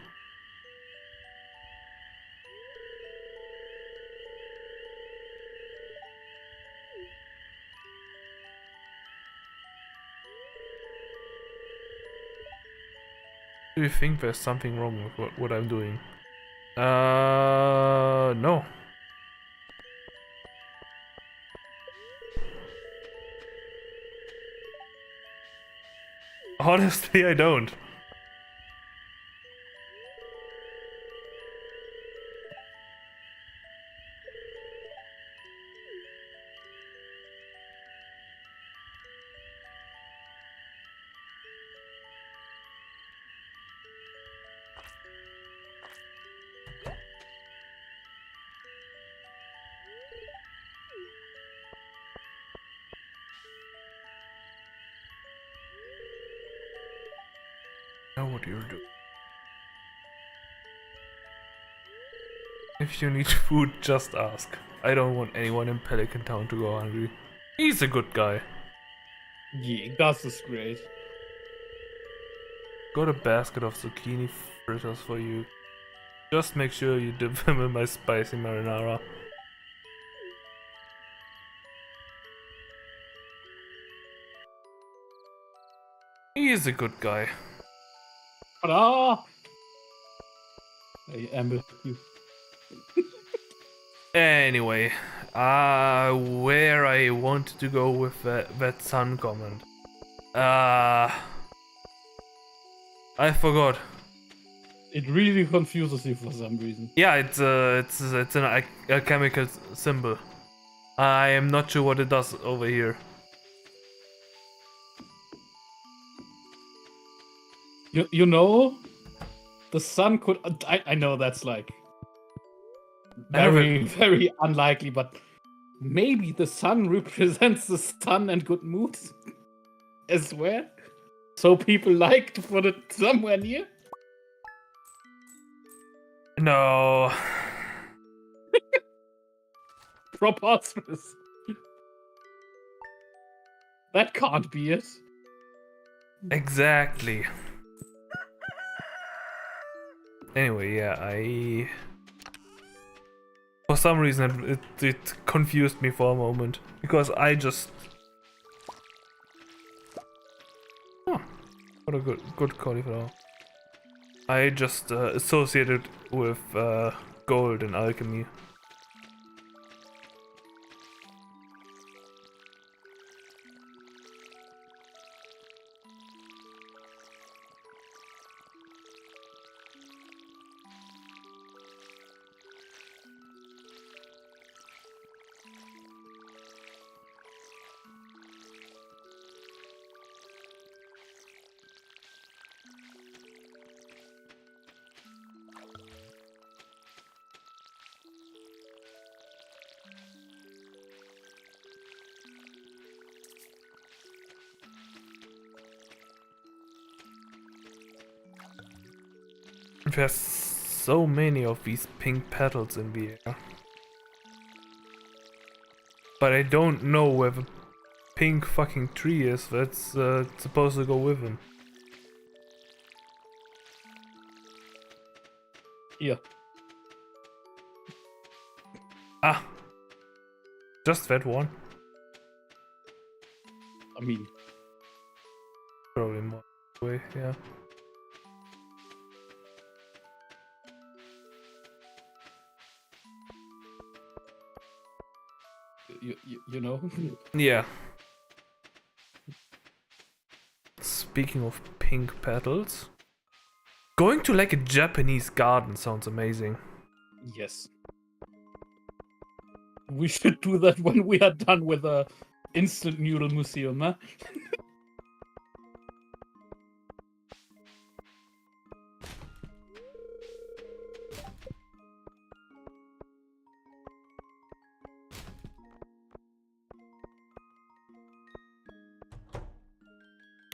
Do you think there's something wrong with what I'm doing? No. Honestly, I don't. Know what you're doing. If you need food, just ask. I don't want anyone in Pelican Town to go hungry. He's a good guy. Yeah, Gus is great. Got a basket of zucchini fritters for you. Just make sure you dip them in my spicy marinara. He is a good guy. Ta-da! I am with you. Anyway, where I wanted to go with that sun comment. I forgot. It really confuses you for some reason. Yeah, it's an alchemical symbol. I am not sure what it does over here. You know, the sun could. I know that's like very unlikely, but maybe the sun represents the sun and good moods as well. So people like to put it somewhere near. No. Preposterous. That can't be it. Exactly. Anyway, yeah, for some reason it confused me for a moment because I just what a good cauliflower. I just associated with gold and alchemy. There's so many of these pink petals in the air. But I don't know where the pink fucking tree is that's supposed to go with him. Yeah. Ah! Just that one? I mean, Probably more way, yeah. you know. Yeah. Speaking of pink petals, going to like a Japanese garden sounds amazing. Yes. We should do that when we are done with the instant noodle museum, huh?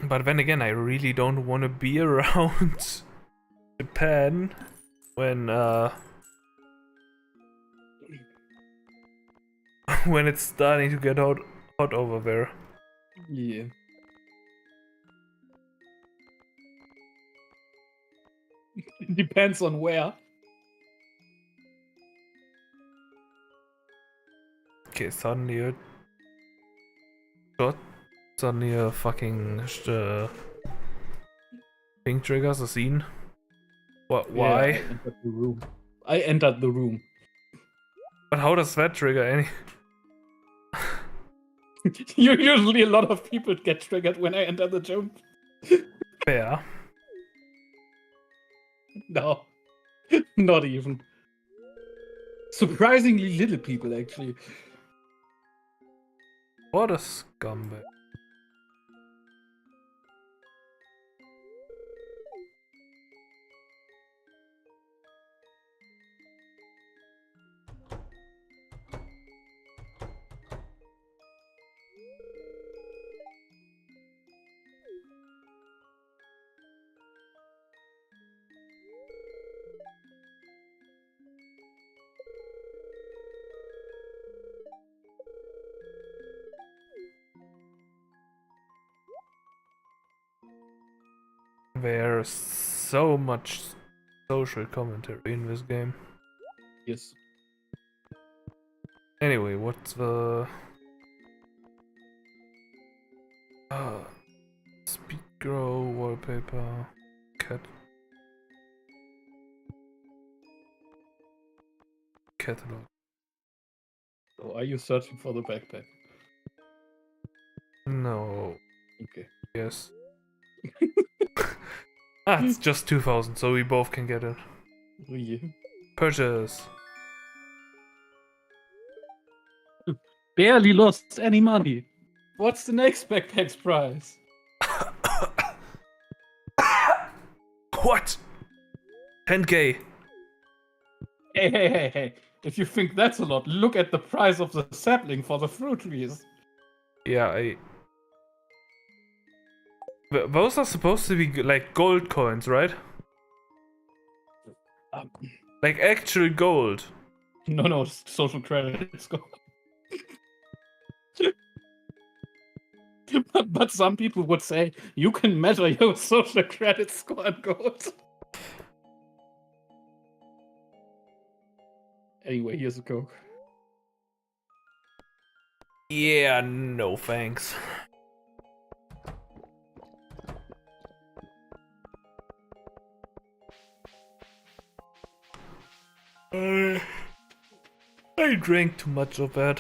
But then again, I really don't want to be around Japan when when it's starting to get hot over there. Yeah. It depends on where. Okay, suddenly a shot, suddenly a fucking pink triggers a scene. What? Why? Yeah, I entered the room. I entered the room. But how does that trigger any? Usually a lot of people get triggered when I enter the gym. Fair. No. Not even. Surprisingly little people, actually. What a scumbag. There's so much social commentary in this game. Yes. Anyway, what's the... speed grow, wallpaper, cat... catalog. So are you searching for the backpack? No. Okay. Yes. It's just 2,000, so we both can get it. Oh, yeah. Purchase. Barely lost any money. What's the next backpack's price? What? 10k. Hey. If you think that's a lot, look at the price of the sapling for the fruit trees. Yeah, those are supposed to be like gold coins, right? Um, Like actual gold. no, social credits go. But some people would say you can measure your social credit score in gold. Anyway, here's a Coke. Yeah, no thanks. I drank too much of that.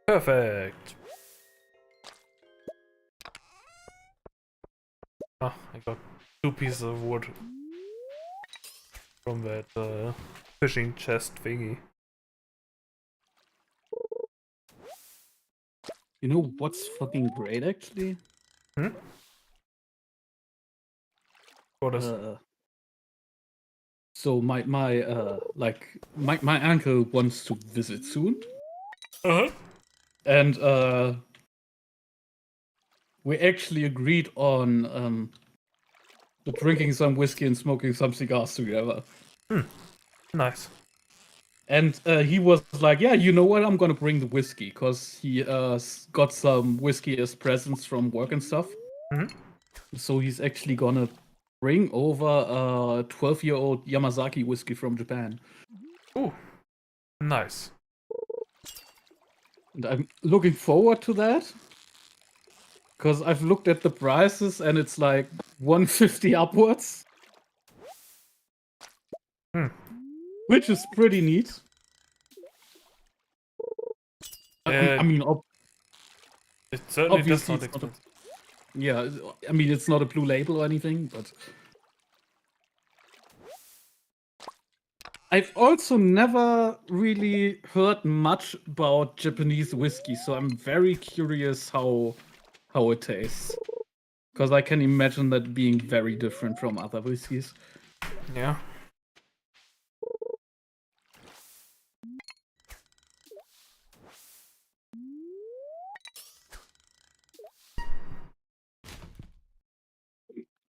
Perfect. Ah, I got 2 pieces of wood from that fishing chest thingy. You know what's fucking great, actually? Hmm? What is? So my uncle wants to visit soon, Uh-huh. and we actually agreed on drinking some whiskey and smoking some cigars together. Nice. And he was like, "Yeah, you know what? I'm gonna bring the whiskey because he got some whiskey as presents from work and stuff. Mhm. So he's actually gonna bring over a 12-year-old Yamazaki whiskey from Japan. Ooh, nice. And I'm looking forward to that because I've looked at the prices and it's like 150 upwards, Hmm. which is pretty neat. I mean, It certainly does obviously sound it's not a, expensive. yeah. I mean, it's not a blue label or anything, but I've also never really heard much about Japanese whiskey, so I'm very curious how it tastes. Because I can imagine that being very different from other whiskeys. Yeah.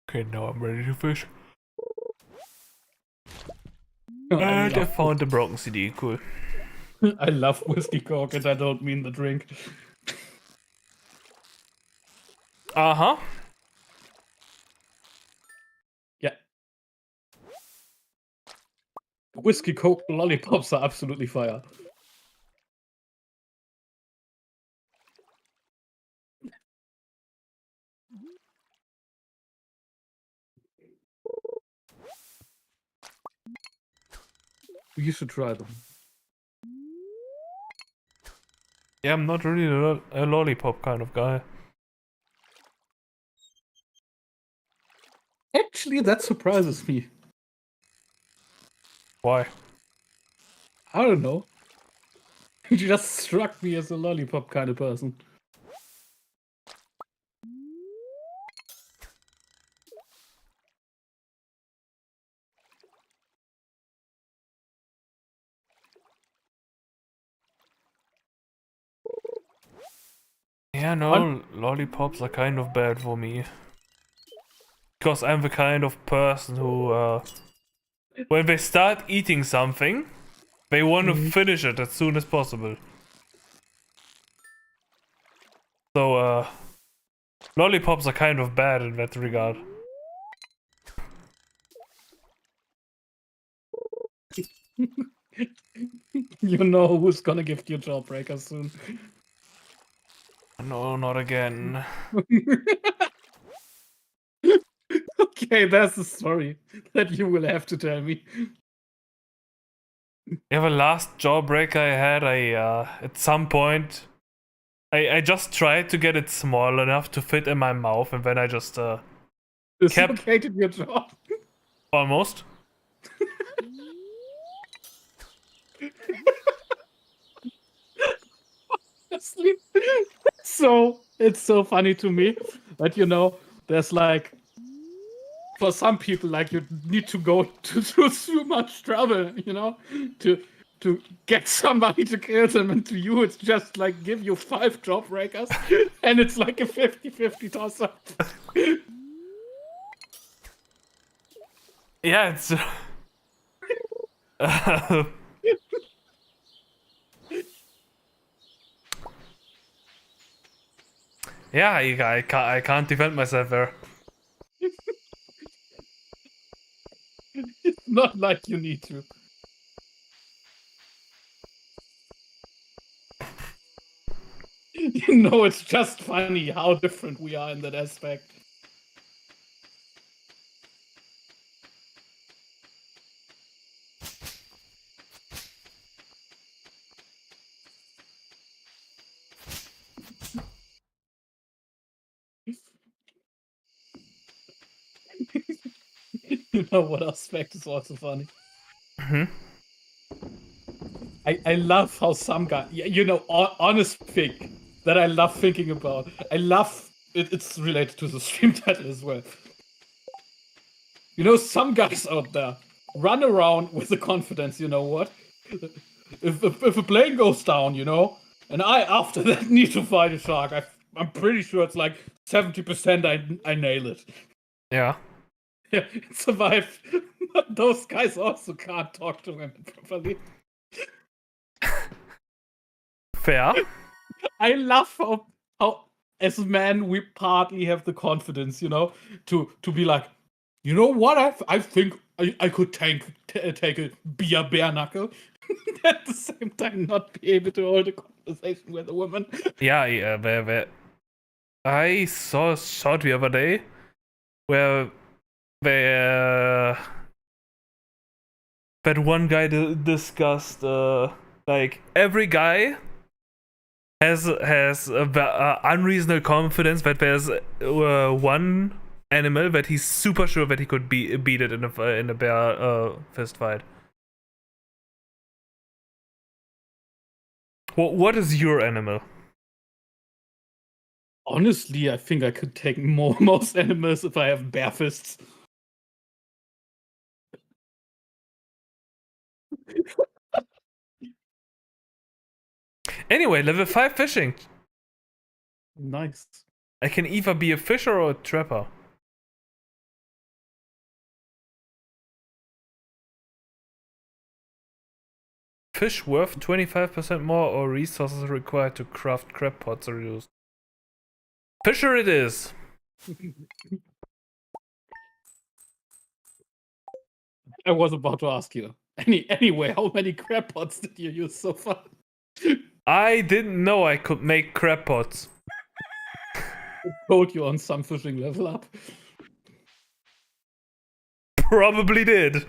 Okay, now I'm ready to fish. And I found the broken CD, cool. I love whiskey coke, and I don't mean the drink. Uh-huh. Yeah. Whiskey coke lollipops are absolutely fire. You should try them. Yeah, I'm not really a lollipop kind of guy. Actually, that surprises me. Why? I don't know. You just struck me as a lollipop kind of person. Yeah, no, lollipops are kind of bad for me. Because I'm the kind of person who, when they start eating something, they want to finish it as soon as possible. So, lollipops are kind of bad in that regard. You know who's gonna give you a jawbreaker soon. No, not again. Okay, that's the story that you will have to tell me. Yeah, the last jawbreaker I had, at some point, I just tried to get it small enough to fit in my mouth, and then I just, Dislocated your jaw. almost. Honestly. So it's so funny to me that there's like for some people like you need to go to too much trouble, to get somebody to kill them, and to you it's just like give you 5 jawbreakers and it's like a 50-50 toss up. Yeah, it's. Yeah, I can't defend myself there. It's not like you need to. It's just funny how different we are in that aspect. You know what aspect is also funny? I love how some guy, honest thing that I love thinking about. I love it. It's related to the stream title as well. Some guys out there run around with the confidence. You know what? If a plane goes down, and I after that need to fight a shark, I'm pretty sure it's like 70% I nail it. Yeah. Yeah, survive. But those guys also can't talk to him properly. Fair. I love how as men we partly have the confidence, to be like, you know what? I think I could take a bare knuckle. At the same time, not be able to hold a conversation with a woman. Yeah. I saw a shot the other day where they, that one guy discussed like every guy has a unreasonable confidence that there's one animal that he's super sure that he could beat it in a bear fist fight. What is your animal? Honestly, I think I could take most animals if I have bare fists. Anyway, level 5 fishing. Nice. I can either be a fisher or a trapper. Fish worth 25% more, or resources required to craft crab pots are reduced. Fisher it is. I was about to ask you. Anyway, how many crab pots did you use so far? I didn't know I could make crab pots. Told you on some fishing level up. Probably did.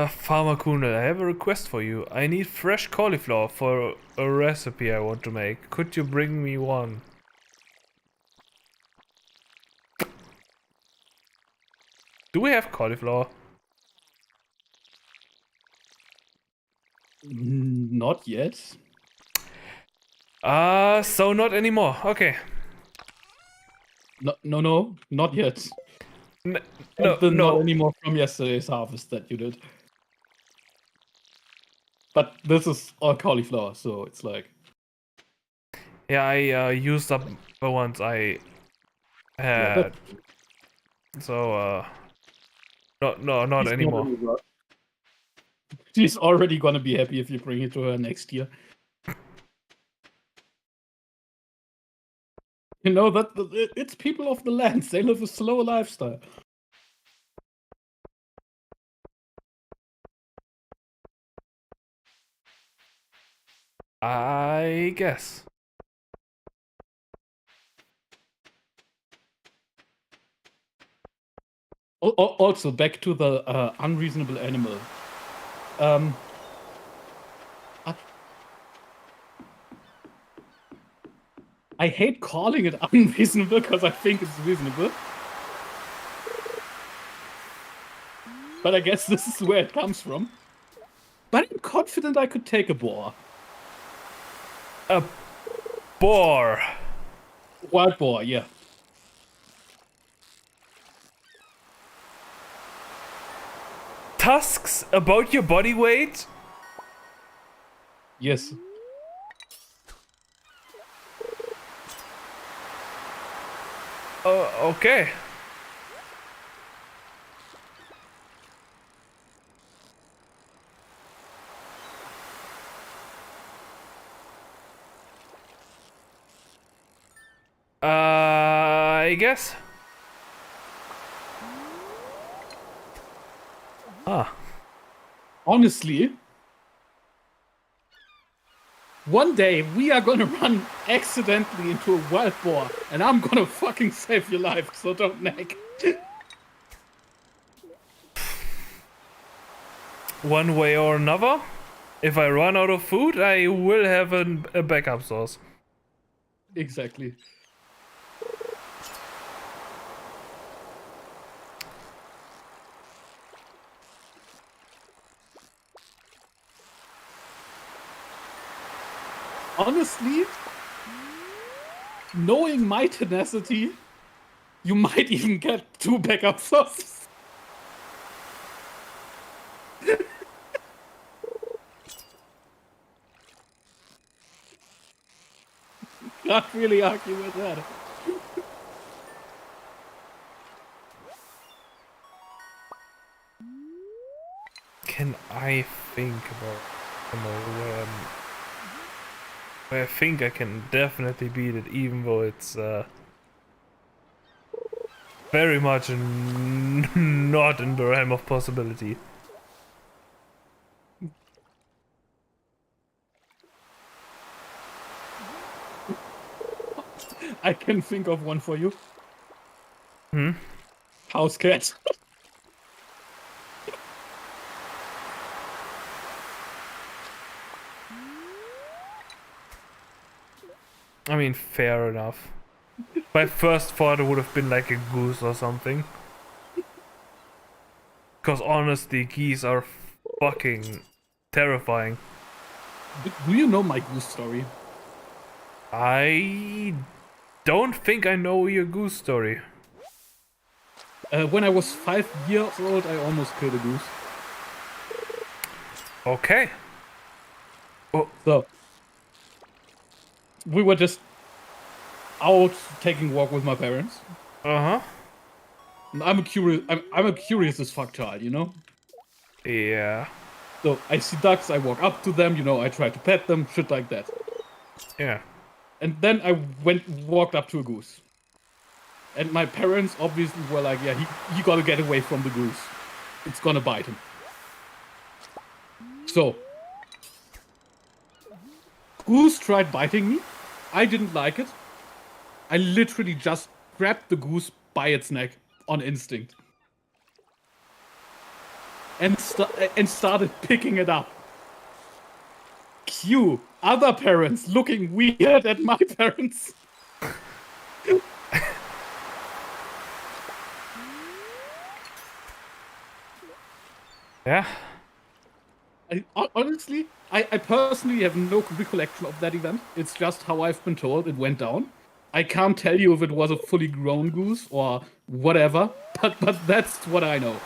Farmer Kuunel, I have a request for you. I need fresh cauliflower for a recipe I want to make. Could you bring me one? Do we have cauliflower? Not yet. So not anymore. Okay. No, not yet. No. Not anymore from yesterday's harvest that you did. But this is all cauliflower, so it's like... Yeah, I used up the ones I Yeah, had. So, not she's not anymore. gonna- she's already gonna be happy if you bring it to her next year. You know that it's people of the lands. They live a slower lifestyle. I guess. Also, back to the unreasonable animal. I, I hate calling it unreasonable because I think it's reasonable. But I guess this is where it comes from. But I'm confident I could take a boar. A boar. Wild boar, yeah. Tusks about your body weight? Yes. Okay. I guess. Ah. Honestly, one day we are gonna run accidentally into a wild boar, and I'm gonna fucking save your life, so don't nag. One way or another, if I run out of food, I will have a backup source. Exactly. Honestly, knowing my tenacity, you might even get 2 backup sources. Can't really argue with that. Can I think about, where I think I can definitely beat it, even though it's very much not in the realm of possibility. I can think of one for you. Hmm? House cat. I mean, fair enough. My first thought would have been like a goose or something. Because honestly, geese are fucking terrifying. Do you know my goose story? I don't think I know your goose story. When I was 5 years old, I almost killed a goose. Okay. Oh, So, we were just out taking a walk with my parents. uh-huh. And I'm a curious as fuck child, you know? Yeah. So I see ducks, I walk up to them, you know, I try to pet them, shit like that. Yeah. And then I walked up to a goose. And my parents obviously were like, yeah, he gotta get away from the goose. It's gonna bite him. So, goose tried biting me. I didn't like it. I literally just grabbed the goose by its neck on instinct. And started picking it up. Cue other parents looking weird at my parents. Yeah. Honestly, I personally have no recollection of that event. It's just how I've been told it went down. I can't tell you if it was a fully grown goose or whatever, but that's what I know.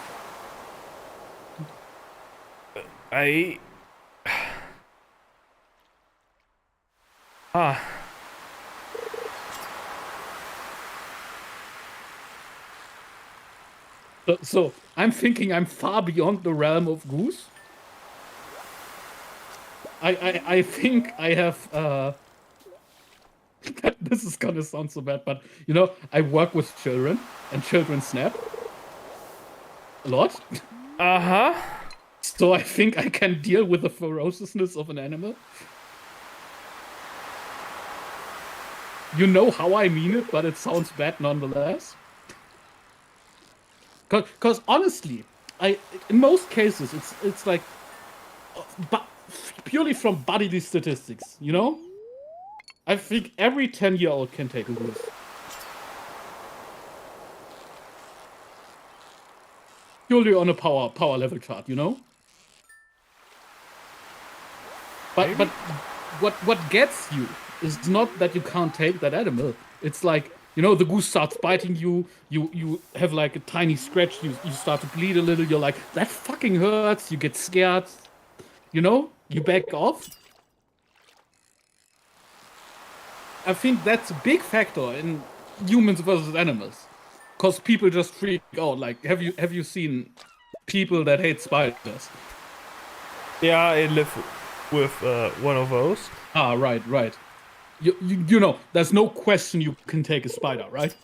I... Ah. So I'm thinking I'm far beyond the realm of goose. I think I have this is gonna sound so bad, but you know, I work with children and children snap a lot. Uh-huh. So I think I can deal with the ferociousness of an animal. You know how I mean it, but it sounds bad nonetheless. Because honestly, in most cases it's like, but purely from bodily statistics, you know. I think every 10-year-old can take a goose. Purely on a power level chart, you know. But Maybe? what gets you is not that you can't take that animal. It's like, you know, the goose starts biting you. You have like a tiny scratch. You start to bleed a little. You're like, that fucking hurts. You get scared. You know, you back off. I think that's a big factor in humans versus animals, because people just freak out. Like, have you seen people that hate spiders? Yeah, I live with one of those. Ah, right. You know, there's no question you can take a spider, right?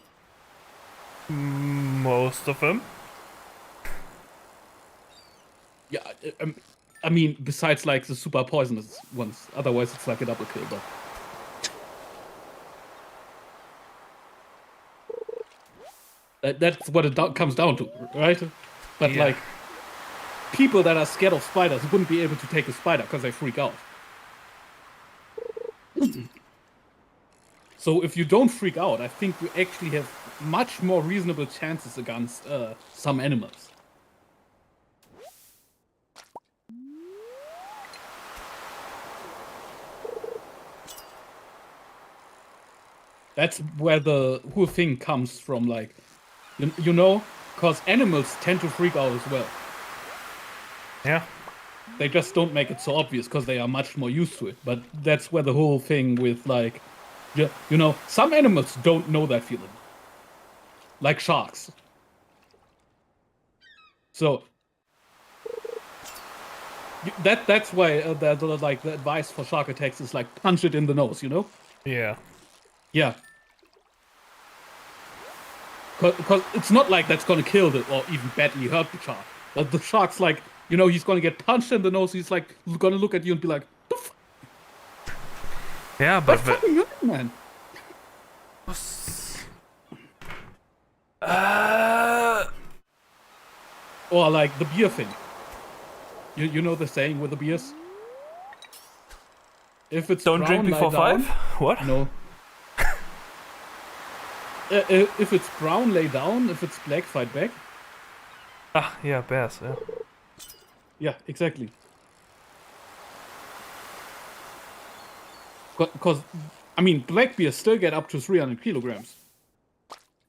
Most of them. Yeah, I mean, besides like the super poisonous ones. Otherwise, it's like a double kill. But that's what it comes down to, right? But Yeah. like, people that are scared of spiders wouldn't be able to take a spider because they freak out. So if you don't freak out, I think you actually have much more reasonable chances against some animals. That's where the whole thing comes from. Like, you know, because animals tend to freak out as well. Yeah. They just don't make it so obvious because they are much more used to it. But that's where the whole thing with like, you know, some animals don't know that feeling, like sharks. So that's why like the advice for shark attacks is like punch it in the nose. You know? Yeah. Yeah. Because it's not like that's gonna kill the or even badly hurt the shark. But the shark's like, you know, he's gonna get punched in the nose. He's like gonna look at you and be like, the Yeah, that but fucking hurt, man. uh, Or like the beer thing. You know the saying with the beers? If it's don't drink brown, lie before 5? down. What? No. If it's brown, lay down. If it's black, fight back. Ah, yeah, bears, yeah. Yeah, exactly. Because, I mean, black beers still get up to 300 kilograms.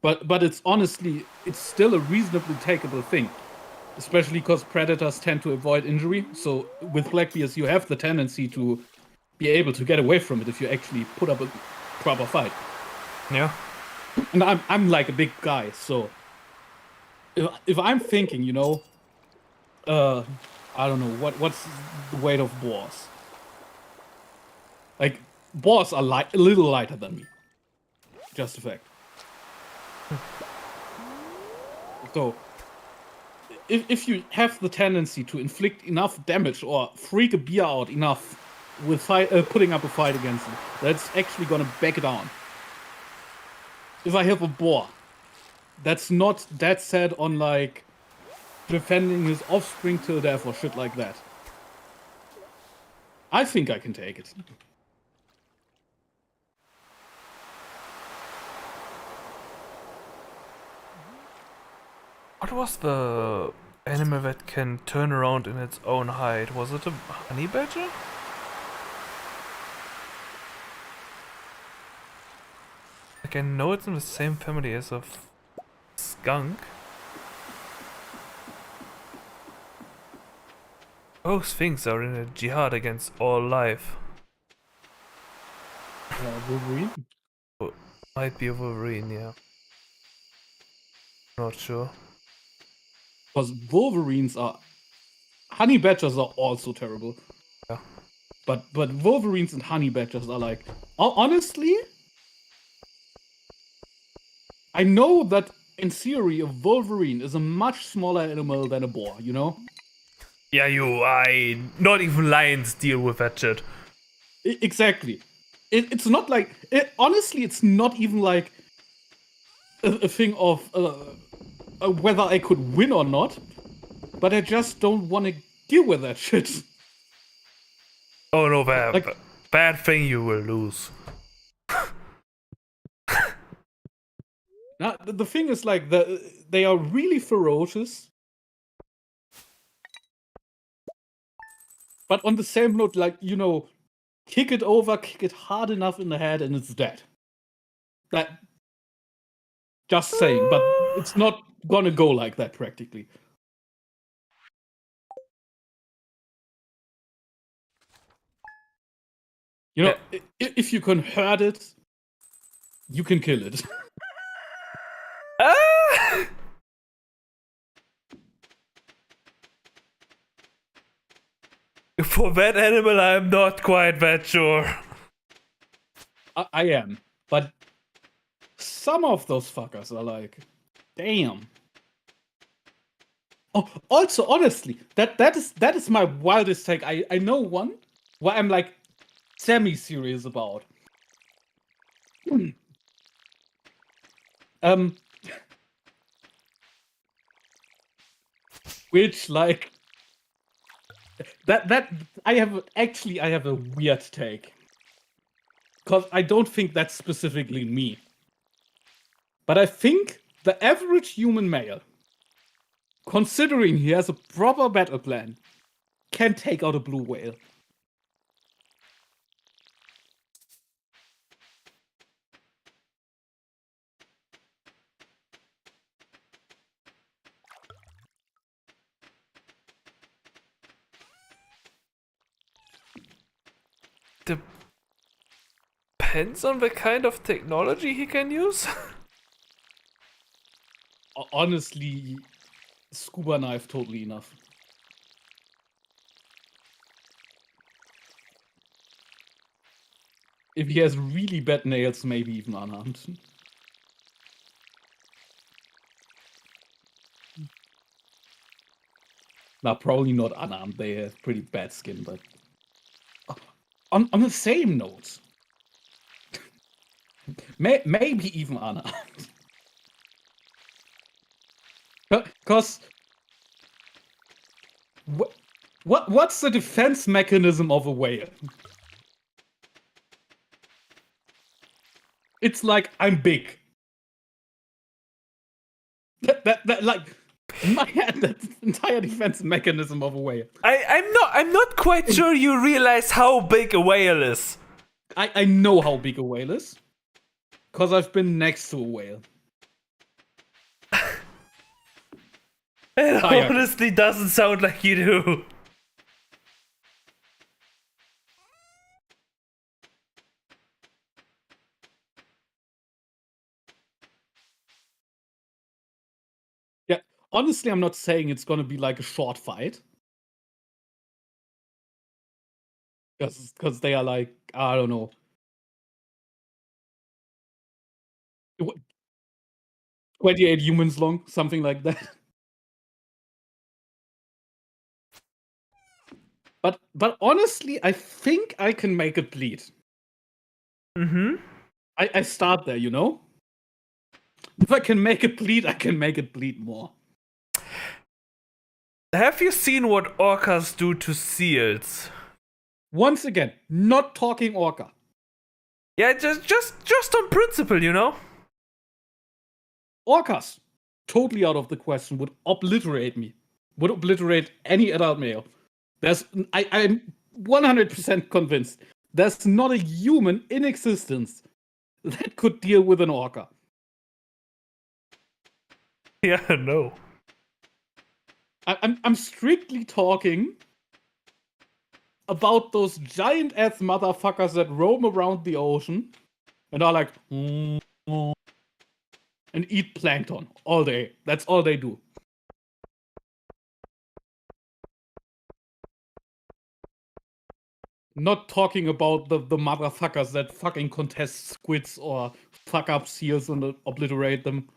But it's honestly, it's still a reasonably takeable thing. Especially because predators tend to avoid injury. So with black bears, you have the tendency to be able to get away from it if you actually put up a proper fight. Yeah. And I'm like a big guy, so if I'm thinking, you know, I don't know what's the weight of boars. Like boars are a little lighter than me. Just a fact. So if you have the tendency to inflict enough damage or freak a bear out enough with putting up a fight against it, that's actually gonna back it down. If I have a boar that's not that set on like defending his offspring till death or shit like that, I think I can take it. What was the animal that can turn around in its own hide? Was it a honey badger? Like, I know it's in the same family as a skunk. Those things are in a jihad against all life. Wolverine? Oh, might be a Wolverine, yeah. Not sure. Because honey badgers are also terrible. Yeah. But wolverines and honey badgers are like, honestly, I know that in theory a wolverine is a much smaller animal than a boar, you know? Yeah, not even lions deal with that shit. Exactly. It's not like, honestly, it's not even like a thing of whether I could win or not, but I just don't want to deal with that shit. Oh no, Like, bad thing you will lose. now, the thing is, like, they are really ferocious. But on the same note, like, you know, kick it hard enough in the head and it's dead. That, just saying, but it's not gonna go like that practically. You know, if you can hurt it, you can kill it. Ah! For that animal, I'm not quite that sure. I am, but some of those fuckers are like, damn. Oh, also, honestly, that is my wildest take. I know one where I'm like semi-serious about. Um, which like that I have a weird take. Because I don't think that's specifically me. But I think the average human male, considering he has a proper battle plan, can take out a blue whale. Depends on the kind of technology he can use. Honestly, scuba knife totally enough. If he has really bad nails, maybe even unarmed. Nah, probably not unarmed. They have pretty bad skin, but on the same note, maybe even unarmed. Because what's the defense mechanism of a whale? It's like, I'm big. That like that's the entire defense mechanism of a whale. I'm not quite sure you realize how big a whale is. I know how big a whale is, because I've been next to a whale. It honestly doesn't sound like you do. Yeah, honestly, I'm not saying it's gonna be like a short fight. Because they are like, I don't know, 28 humans long, something like that. But honestly, I think I can make it bleed. Mm-hmm. I start there, you know? If I can make it bleed, I can make it bleed more. Have you seen what orcas do to seals? Once again, not talking orca. Yeah, just on principle, you know? Orcas, totally out of the question, would obliterate me. Would obliterate any adult male. I'm 100% convinced there's not a human in existence that could deal with an orca. Yeah, no. I'm strictly talking about those giant ass motherfuckers that roam around the ocean and are like, and eat plankton all day. That's all they do. Not talking about the motherfuckers that fucking contest squids or fuck up seals and obliterate them.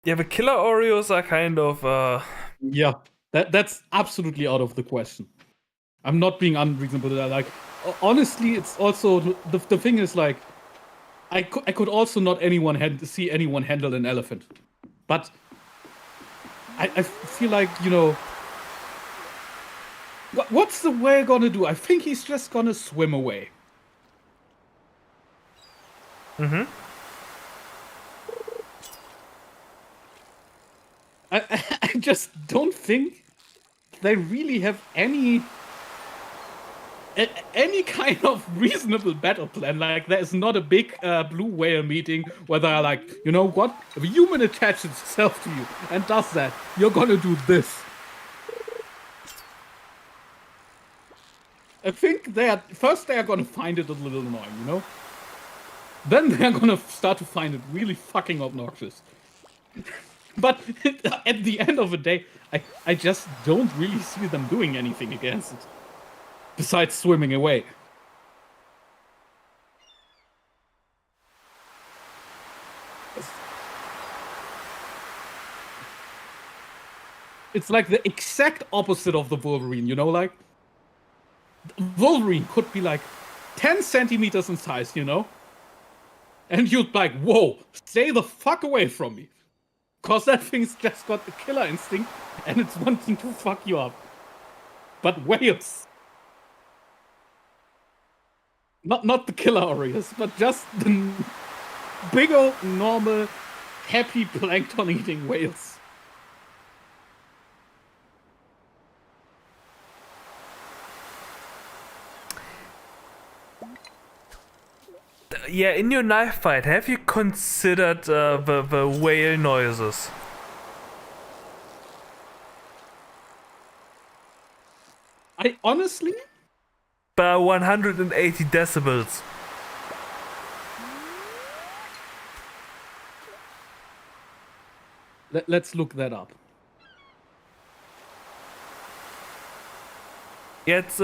Yeah, the killer Oreos are kind of Yeah, that's absolutely out of the question. I'm not being unreasonable. Like, honestly, it's also the thing is like, I could also not see anyone handle an elephant, but I feel like, you know, what's the whale gonna do? I think he's just gonna swim away. Mm-hmm. I just don't think they really have any kind of reasonable battle plan. Like, there is not a big blue whale meeting where they're like, you know what? If a human attaches itself to you and does that, you're gonna do this. I think they are gonna find it a little annoying, you know? Then they're gonna start to find it really fucking obnoxious. But at the end of the day, I just don't really see them doing anything against it. Besides swimming away. It's like the exact opposite of the Wolverine, you know? Like, Wolverine could be like 10 centimeters in size, you know? And you'd be like, whoa, stay the fuck away from me. Cause that thing's just got the killer instinct and it's wanting to fuck you up. But whales. Not the killer Oreos, but just the big old normal happy plankton eating whales. Yeah, in your knife fight, have you considered the whale noises? I honestly, By 180 decibels. let's look that up. Yeah, it's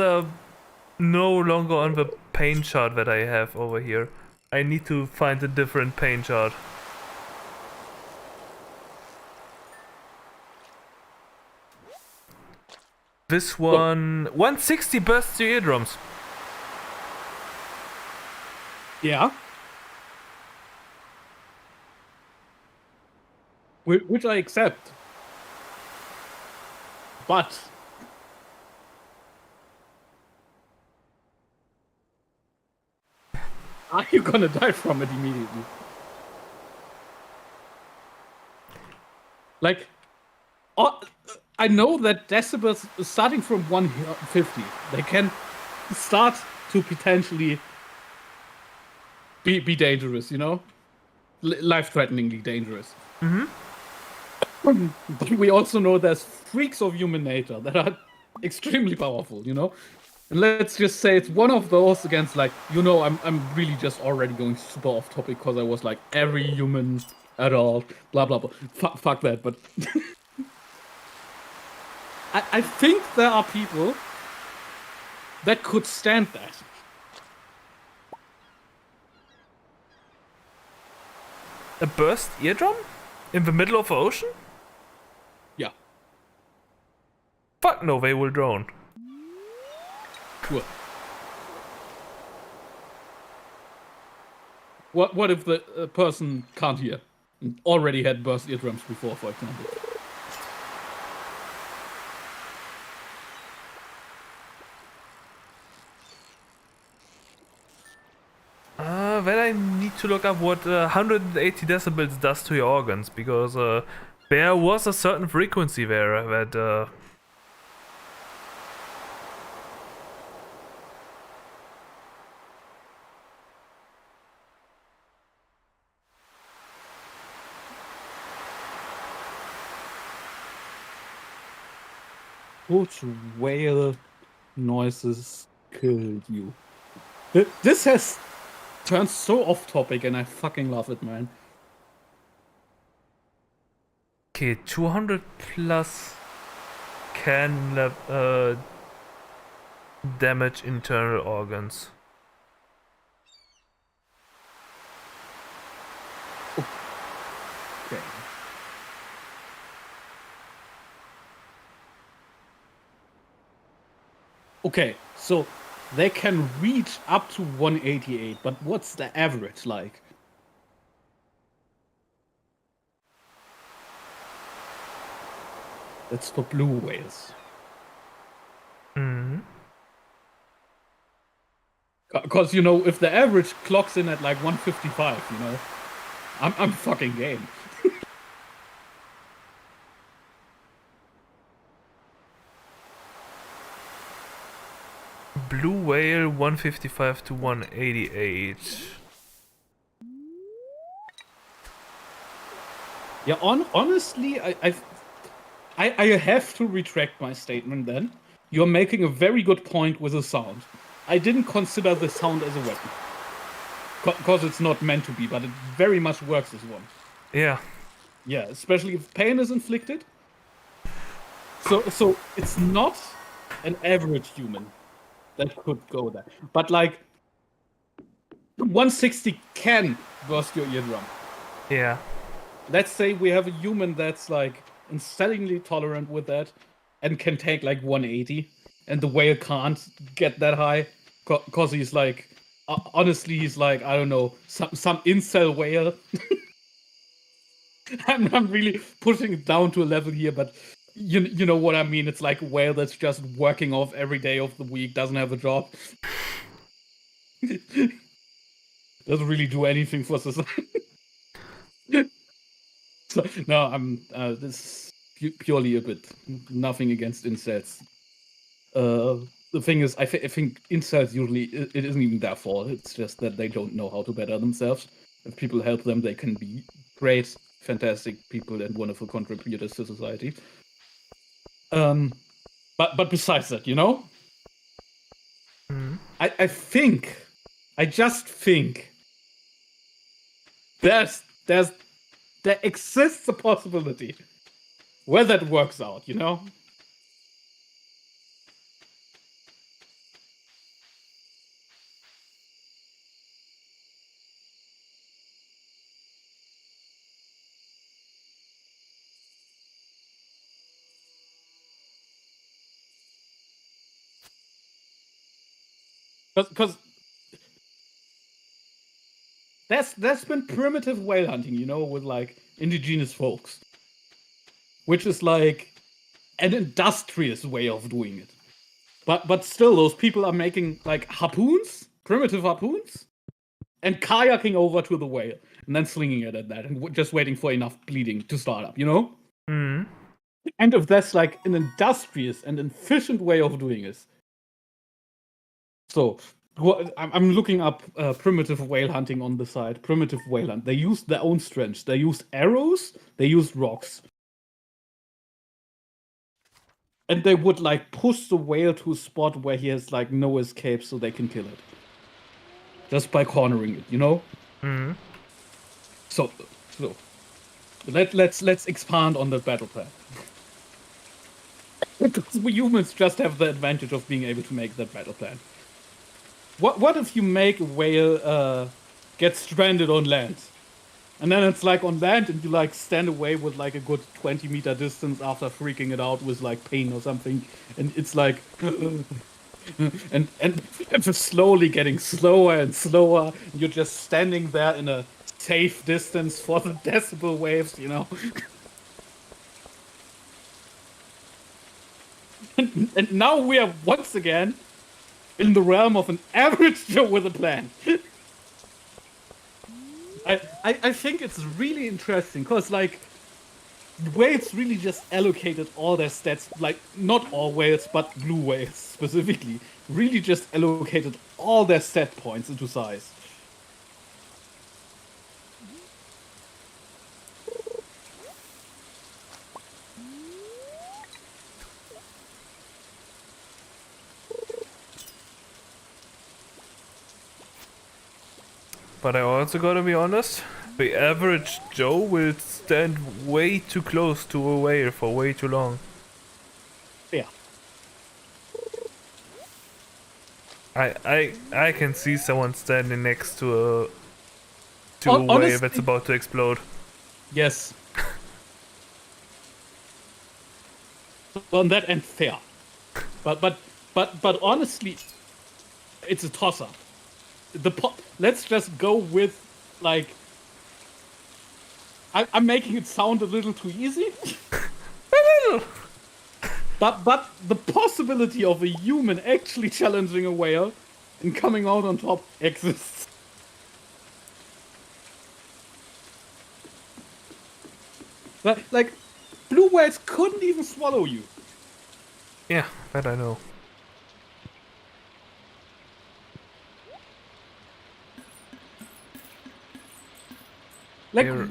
no longer on the paint chart that I have over here. I need to find a different paint chart. This one, 160 bursts to eardrums. Yeah. Which I accept. But are you gonna die from it immediately? Like, I know that decibels starting from 150, they can start to potentially be dangerous, you know? Life-threateningly dangerous. Mm-hmm. But we also know there's freaks of human nature that are extremely powerful, you know? And let's just say it's one of those against, like, you know, I'm really just already going super off topic because I was like, every human adult, blah, blah, blah. Fuck that, but... I think there are people that could stand that. A burst eardrum? In the middle of the ocean? Yeah, Fuck no, they will drone. sure. What if the person can't hear? And already had burst eardrums before, for example. Then I need to look up what 180 decibels does to your organs, because there was a certain frequency there that Which whale noises killed you? This has turned so off topic and I fucking love it, man. Okay, 200 plus can Damage internal organs. Okay. Okay, so they can reach up to 188, but what's the average like? That's for blue whales. Hmm. Because, if the average clocks in at like 155, I'm fucking game. Blue whale 155 to 188. Yeah, honestly, I have to retract my statement then. You're making a very good point with the sound. I didn't consider the sound as a weapon. Because it's not meant to be, but it very much works as one. Yeah. Yeah, especially if pain is inflicted. So it's not an average human that could go there. But like 160 can burst your eardrum. Yeah. Let's say we have a human that's like insanely tolerant with that and can take like 180, and the whale can't get that high because he's like, honestly, he's like, I don't know, some incel whale. I'm really pushing it down to a level here, but you know what I mean. It's like a whale that's just working off every day of the week, doesn't have a job, doesn't really do anything for society. So, no, I'm this is purely a bit nothing against incels. The thing is, I think incels usually it isn't even their fault. It's just that they don't know how to better themselves. If people help them, they can be great, fantastic people and wonderful contributors to society. But besides that, Hmm. I think, I just think there's there exists a possibility where that works out. Because there's been primitive whale hunting, with like indigenous folks, which is like an industrious way of doing it. But still, those people are making like harpoons, primitive harpoons, and kayaking over to the whale and then slinging it at that and just waiting for enough bleeding to start up. Hmm. And if that's like an industrious and efficient way of doing it. So I'm looking up primitive whale hunting on the side. Primitive whale hunt. They used their own strength. They used arrows. They used rocks. And they would like push the whale to a spot where he has like no escape, so they can kill it. Just by cornering it. Hmm. So let's expand on the battle plan. We humans just have the advantage of being able to make that battle plan. What if you make a whale get stranded on land? And then it's like on land and you like stand away with like a good 20-meter distance after freaking it out with like pain or something. And it's like and it's slowly getting slower and slower. You're just standing there in a safe distance for the decibel waves. And now we are once again in the realm of an average Joe with a plan. I think it's really interesting because like whales really just allocated all their stats, like not all whales but blue whales specifically, really just allocated all their stat points into size. But I also gotta be honest, the average Joe will stand way too close to a whale for way too long. Yeah. I can see someone standing next to a wave Honestly, that's about to explode. yes. On that end, fair. But honestly, it's a toss-up. Let's just go with like. I'm making it sound a little too easy. But the possibility of a human actually challenging a whale and coming out on top exists. Like blue whales couldn't even swallow you. Yeah, that I know. Like Here-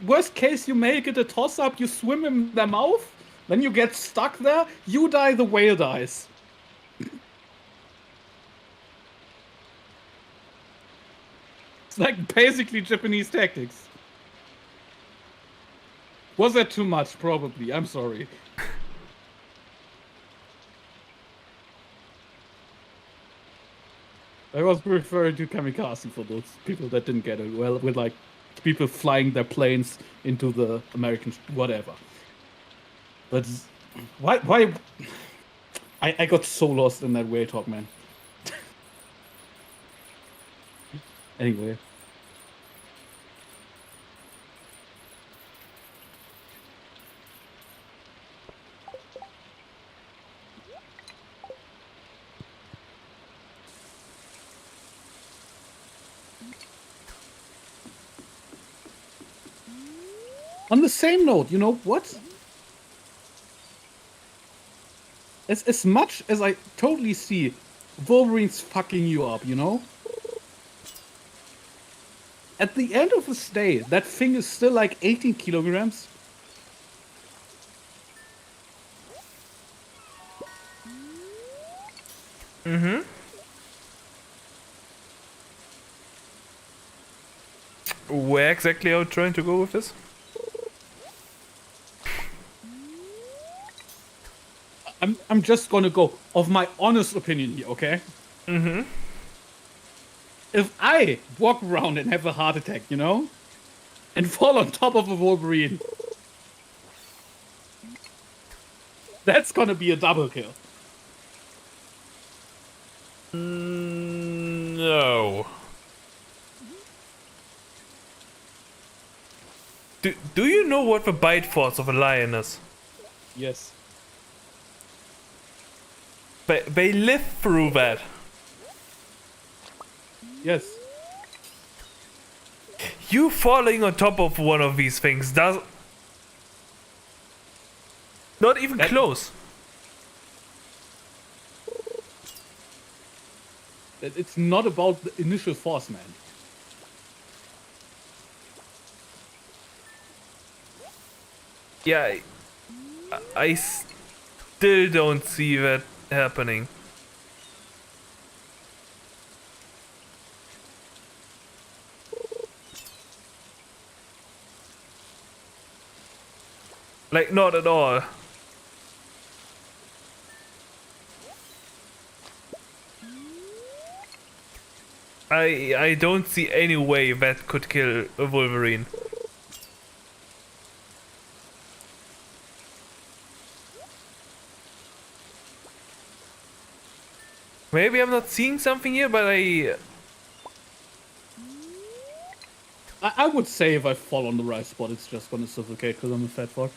worst case, you make it a toss up. You swim in their mouth, then you get stuck there. You die, the whale dies. It's like basically Japanese tactics. Was that too much? Probably. I'm sorry. I was referring to kamikaze for those people that didn't get it. Well, with like people flying their planes into the American whatever. But why? I got so lost in that whale talk, man. Anyway. On the same note, you know what? As much as I totally see Wolverine's fucking you up, you know? At the end of the day, that thing is still like 18 kilograms. Mm-hmm. Where exactly are you trying to go with this? I'm just gonna go of my honest opinion here, okay? Mm-hmm. If I walk around and have a heart attack, you know? And fall on top of a Wolverine. That's gonna be a double kill. No. Do you know what the bite force of a lion is? Yes. They live through that. Yes. You falling on top of one of these things does not even close. It's not about the initial force, man. Yeah, I still don't see that happening. Like, not at all. I don't see any way that could kill a Wolverine. Maybe I'm not seeing something here, but I would say if I fall on the right spot, it's just gonna suffocate because I'm a fat fuck.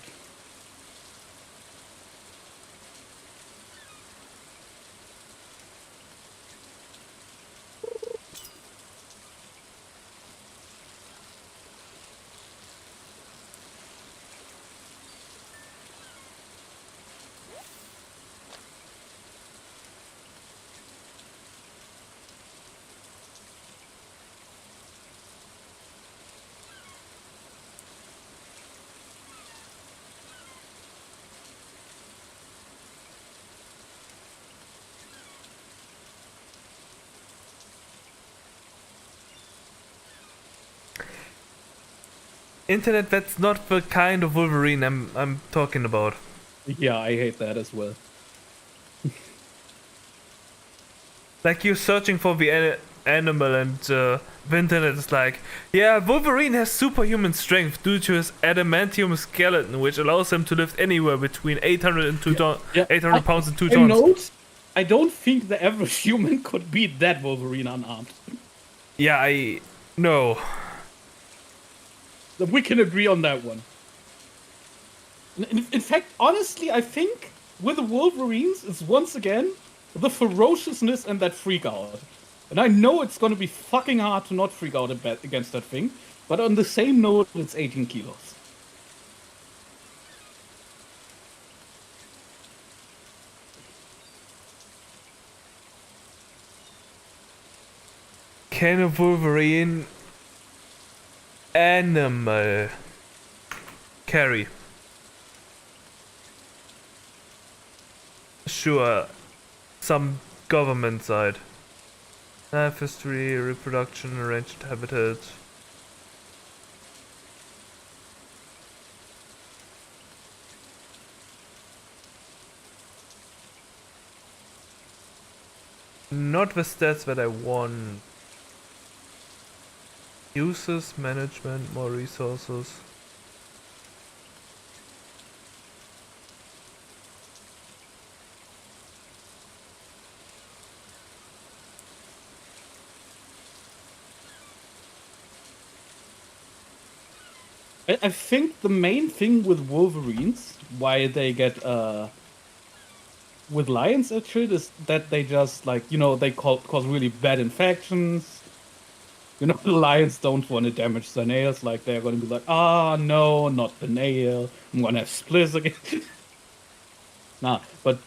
internet, that's not the kind of Wolverine I'm talking about. Yeah, I hate that as well. Like you're searching for the animal, and the internet is like, yeah, Wolverine has superhuman strength due to his adamantium skeleton, which allows him to lift anywhere between 800 and 800 pounds and 2 tons. Note, I don't think the average human could beat that Wolverine unarmed. Yeah, no. We can agree on that one. In fact, honestly, I think with the Wolverines, it's once again the ferociousness and that freak out. And I know it's gonna be fucking hard to not freak out against that thing, but on the same note, it's 18 kilos. Can a Wolverine animal carry? Sure, some government side. Life history, reproduction, arranged habitat. Not the stats that I want. Uses, management, more resources. I think the main thing with Wolverines, why they get with lions actually, is that they just like, you know, they cause really bad infections. You know, the lions don't want to damage their nails, like they're gonna be like, ah, no, not the nail, I'm gonna have splits again. Nah, but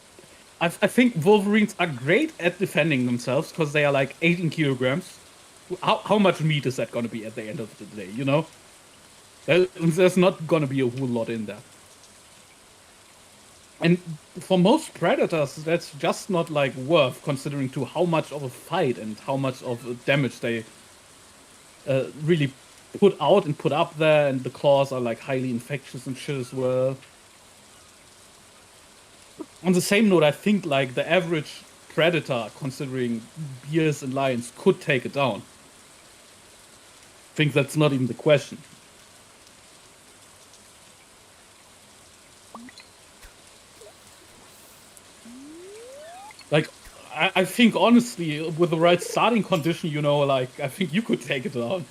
I think Wolverines are great at defending themselves because they are like 18 kilograms. How much meat is that gonna be at the end of the day, you know? There's not gonna be a whole lot in there. And for most predators, that's just not like worth considering to how much of a fight and how much of a damage they really put out and put up there, and the claws are like highly infectious and shit as well. On the same note, I think like the average predator, considering bears and lions, could take it down. I think that's not even the question. Like, I think honestly, with the right starting condition, you know, like, I think you could take it down.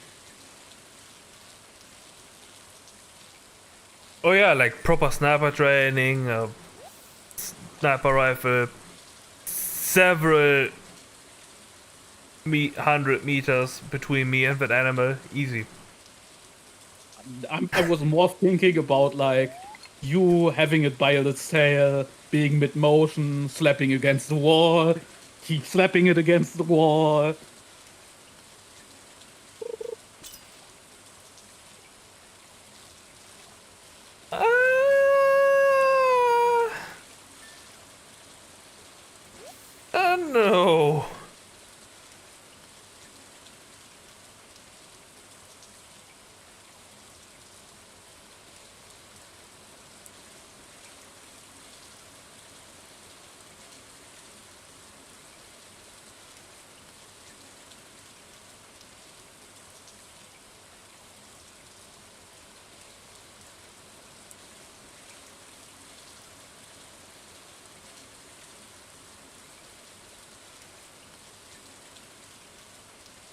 Oh yeah, like proper sniper training, sniper rifle, several 100 meters between me and that animal, easy. I was more thinking about like you having it by its tail, being mid-motion, slapping against the wall, keep slapping it against the wall. No.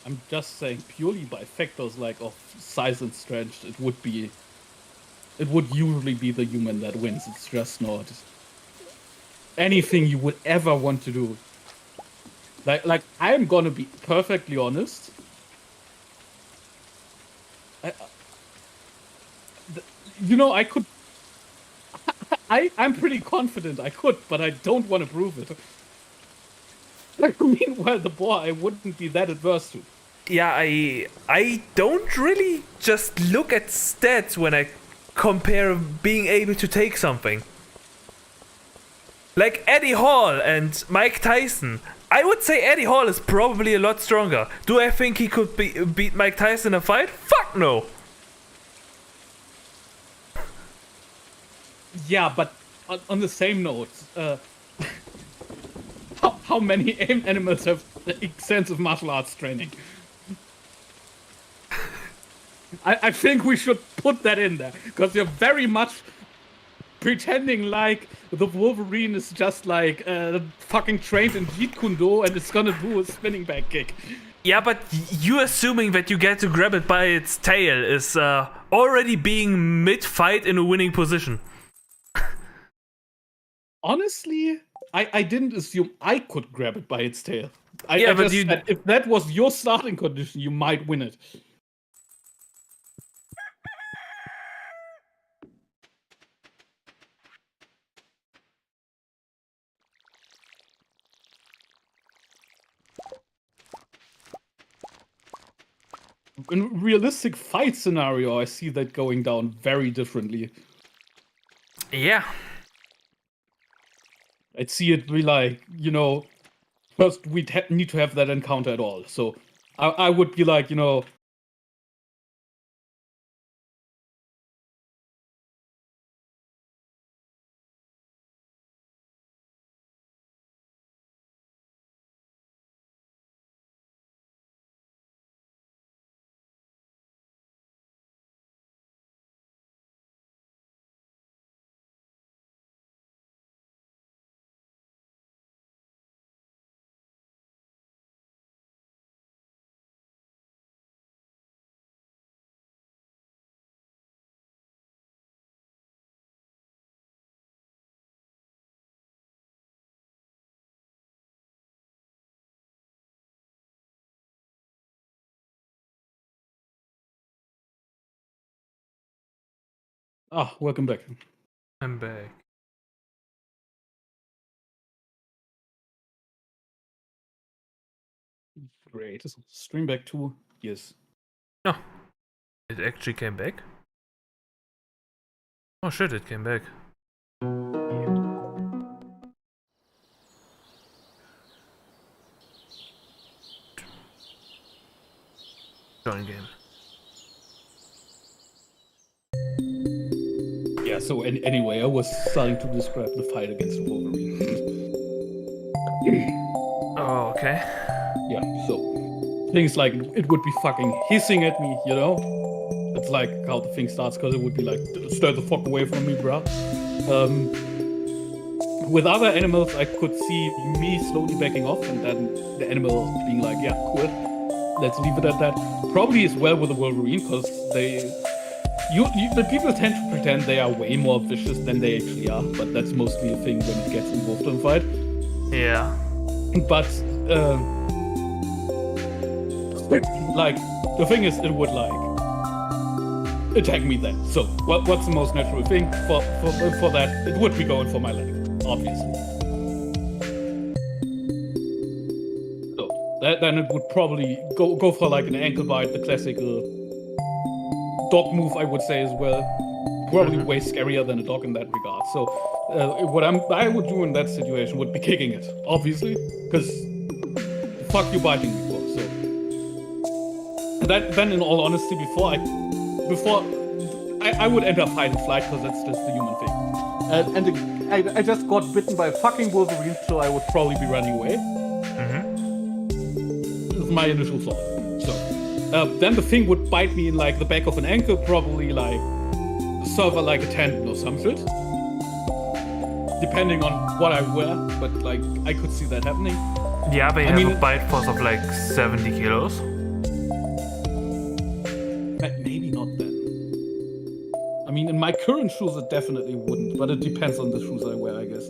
I'm just saying, purely by factors like of size and strength, it would usually be the human that wins. It's just not anything you would ever want to do. Like I'm gonna be perfectly honest. You know, I could. I'm pretty confident I could, but I don't want to prove it. Like, meanwhile, the boar I wouldn't be that adverse to. Yeah, I don't really just look at stats when I compare being able to take something. Like Eddie Hall and Mike Tyson. I would say Eddie Hall is probably a lot stronger. Do I think he could beat Mike Tyson in a fight? Fuck no. Yeah, but on the same note, how many animals have extensive martial arts training. I think we should put that in there because you're very much pretending like the Wolverine is just like fucking trained in Jeet Kune Do and it's gonna do a spinning back kick. Yeah, but you assuming that you get to grab it by its tail is already being mid-fight in a winning position. Honestly, I didn't assume I could grab it by its tail. I but just said if that was your starting condition, you might win it. In a realistic fight scenario, I see that going down very differently. Yeah. I'd see it be like, you know, first we'd need to have that encounter at all. So I would be like, you know, welcome back. I'm back. Great. Stream back 2. Yes. No. It actually came back? Oh shit, it came back. Join game. Yeah, so anyway, I was starting to describe the fight against Wolverine. Oh, okay. Yeah, so things like it would be fucking hissing at me, you know? That's like how the thing starts, because it would be like, stay the fuck away from me, bruh. With other animals, I could see me slowly backing off, and then the animal being like, yeah, cool, let's leave it at that. Probably as well with the Wolverine, because the people tend to pretend they are way more vicious than they actually are, but that's mostly a thing when it gets involved in a fight. Yeah. But, like, the thing is, it would, like, attack me then. So, what's the most natural thing for that? It would be going for my leg, obviously. So, then it would probably go for, like, an ankle bite, the classical dog move, I would say, as well. Probably way scarier than a dog in that regard. So, what I would do in that situation would be kicking it, obviously, because fuck you biting me for. So, then in all honesty, before I would enter fight and flight because that's just the human thing. I just got bitten by a fucking Wolverine, so I would probably be running away. That's my initial thought. So, then the thing would bite me in like the back of an ankle, probably like serve like a tendon or some shit. Depending on what I wear, but like I could see that happening. Yeah, they have a bite force of like 70 kilos. Maybe not then. I mean, in my current shoes, it definitely wouldn't, but it depends on the shoes I wear, I guess.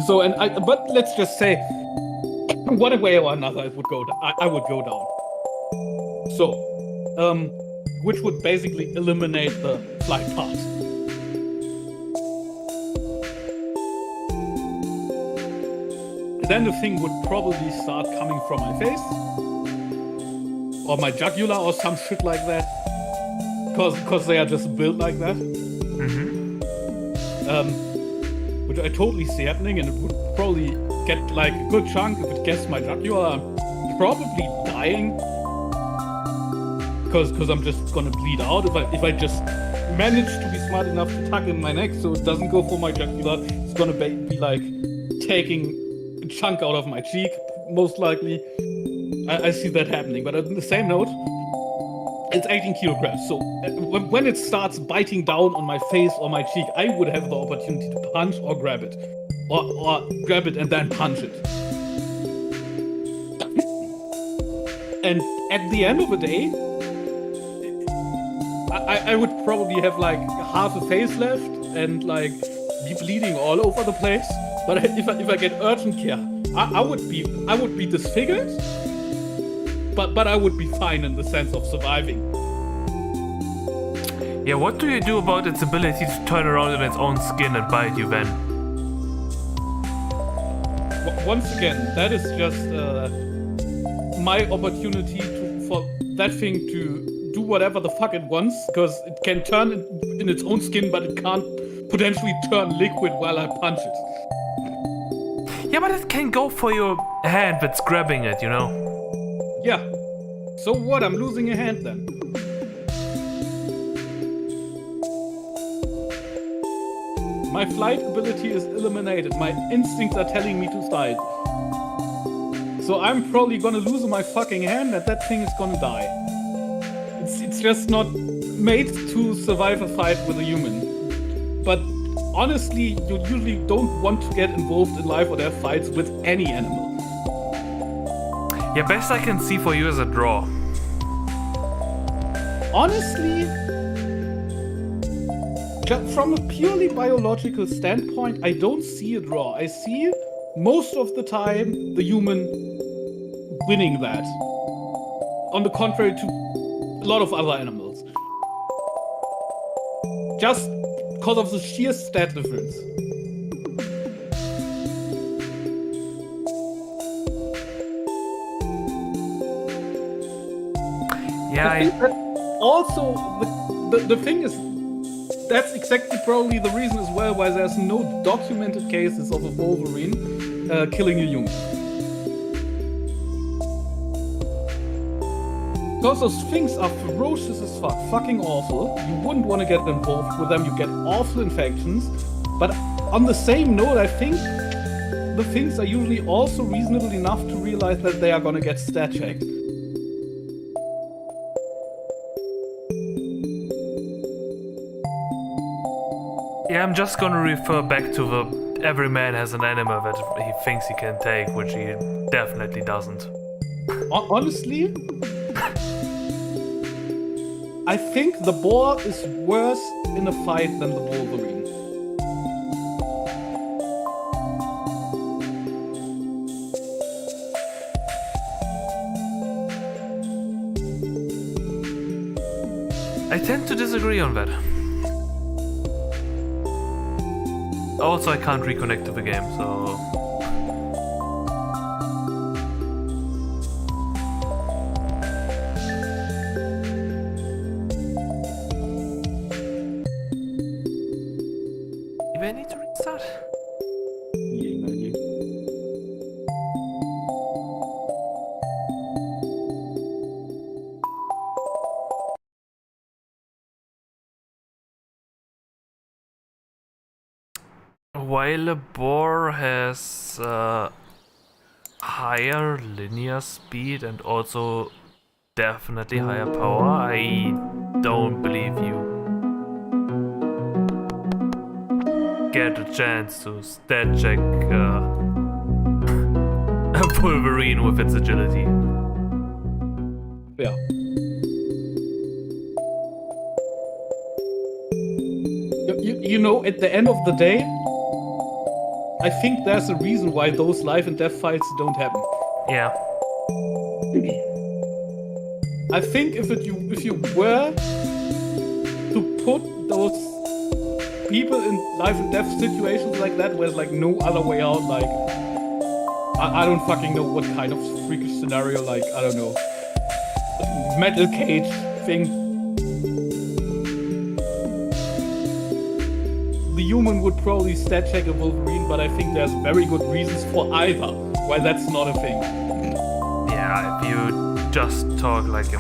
So, but let's just say, one way or another, it would go. I would go down. So, which would basically eliminate the flight part. Then the thing would probably start coming from my face or my jugular or some shit like that, because they are just built like that. Which I totally see happening, and it would probably get like a good chunk. If it gets my jugular, I'm probably dying, because I'm just gonna bleed out. If I just manage to be smart enough to tuck in my neck so it doesn't go for my jugular, it's gonna be like taking a chunk out of my cheek, most likely I see that happening. But on the same note, it's 18 kilograms. So when it starts biting down on my face or my cheek, I would have the opportunity to punch or grab it. Or grab it and then punch it. And at the end of the day, I would probably have like half a face left and like be bleeding all over the place. But if I get urgent care, I would be disfigured. But I would be fine in the sense of surviving. Yeah, what do you do about its ability to turn around in its own skin and bite you then? Once again, that is just my opportunity for that thing to do whatever the fuck it wants, because it can turn in its own skin, but it can't potentially turn liquid while I punch it. Yeah, but it can go for your hand that's grabbing it, you know? Yeah. So what? I'm losing a hand then. My flight ability is eliminated. My instincts are telling me to die. So I'm probably gonna lose my fucking hand and that thing is gonna die. It's just not made to survive a fight with a human. But honestly, you usually don't want to get involved in life or death fights with any animal. Yeah, best I can see for you is a draw. Honestly, from a purely biological standpoint, I don't see a draw. I see most of the time the human winning that. On the contrary to a lot of other animals. Just because of the sheer stat difference. Yeah, I think that also the thing is, that's exactly probably the reason as well why there's no documented cases of a Wolverine killing a human. Because those things are ferocious as fuck, fucking awful. You wouldn't want to get involved with them, you get awful infections. But on the same note, I think the things are usually also reasonable enough to realize that they are gonna get stat checked. Yeah, I'm just gonna refer back to the every man has an animal that he thinks he can take, which he definitely doesn't. Honestly, I think the boar is worse in a fight than the Wolverine. I tend to disagree on that. Also, I can't reconnect to the game, so... Maybe I need to restart? Yeah, maybe. While a boar has higher linear speed and also definitely higher power, I don't believe you get a chance to stat check a Wolverine with its agility. Yeah. You know, at the end of the day, I think there's a reason why those life and death fights don't happen. Yeah. I think if you were to put those people in life and death situations like that, where there's like no other way out, like I don't fucking know what kind of freakish scenario, like I don't know, metal cage thing. The human would probably stat check a Wolverine, but I think there's very good reasons for either why that's not a thing. Yeah, if you just talk like a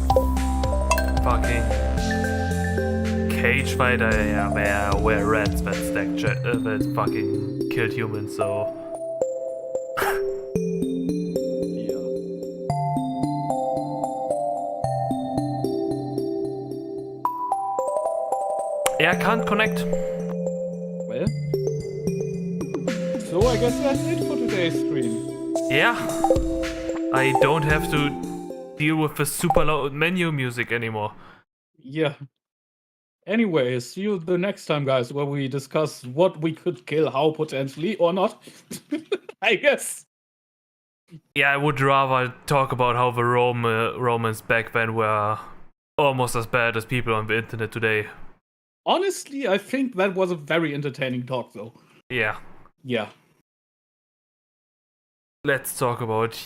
fucking cage fighter, yeah, there were rats that that fucking killed humans, so... Yeah. Yeah, I can't connect. Well, so I guess that's it for today's stream. Yeah. I don't have to deal with the super loud menu music anymore. Yeah. Anyway, see you the next time, guys, where we discuss what we could kill, how potentially, or not. I guess. Yeah, I would rather talk about how the Romans back then were almost as bad as people on the internet today. Honestly, I think that was a very entertaining talk, though. Yeah. Yeah. Let's talk about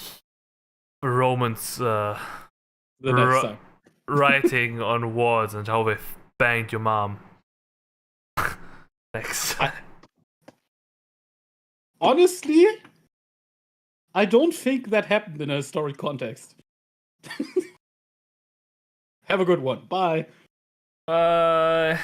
Romans The next time. writing on walls and how they banged your mom. Next. Honestly, I don't think that happened in a historic context. Have a good one. Bye. Bye.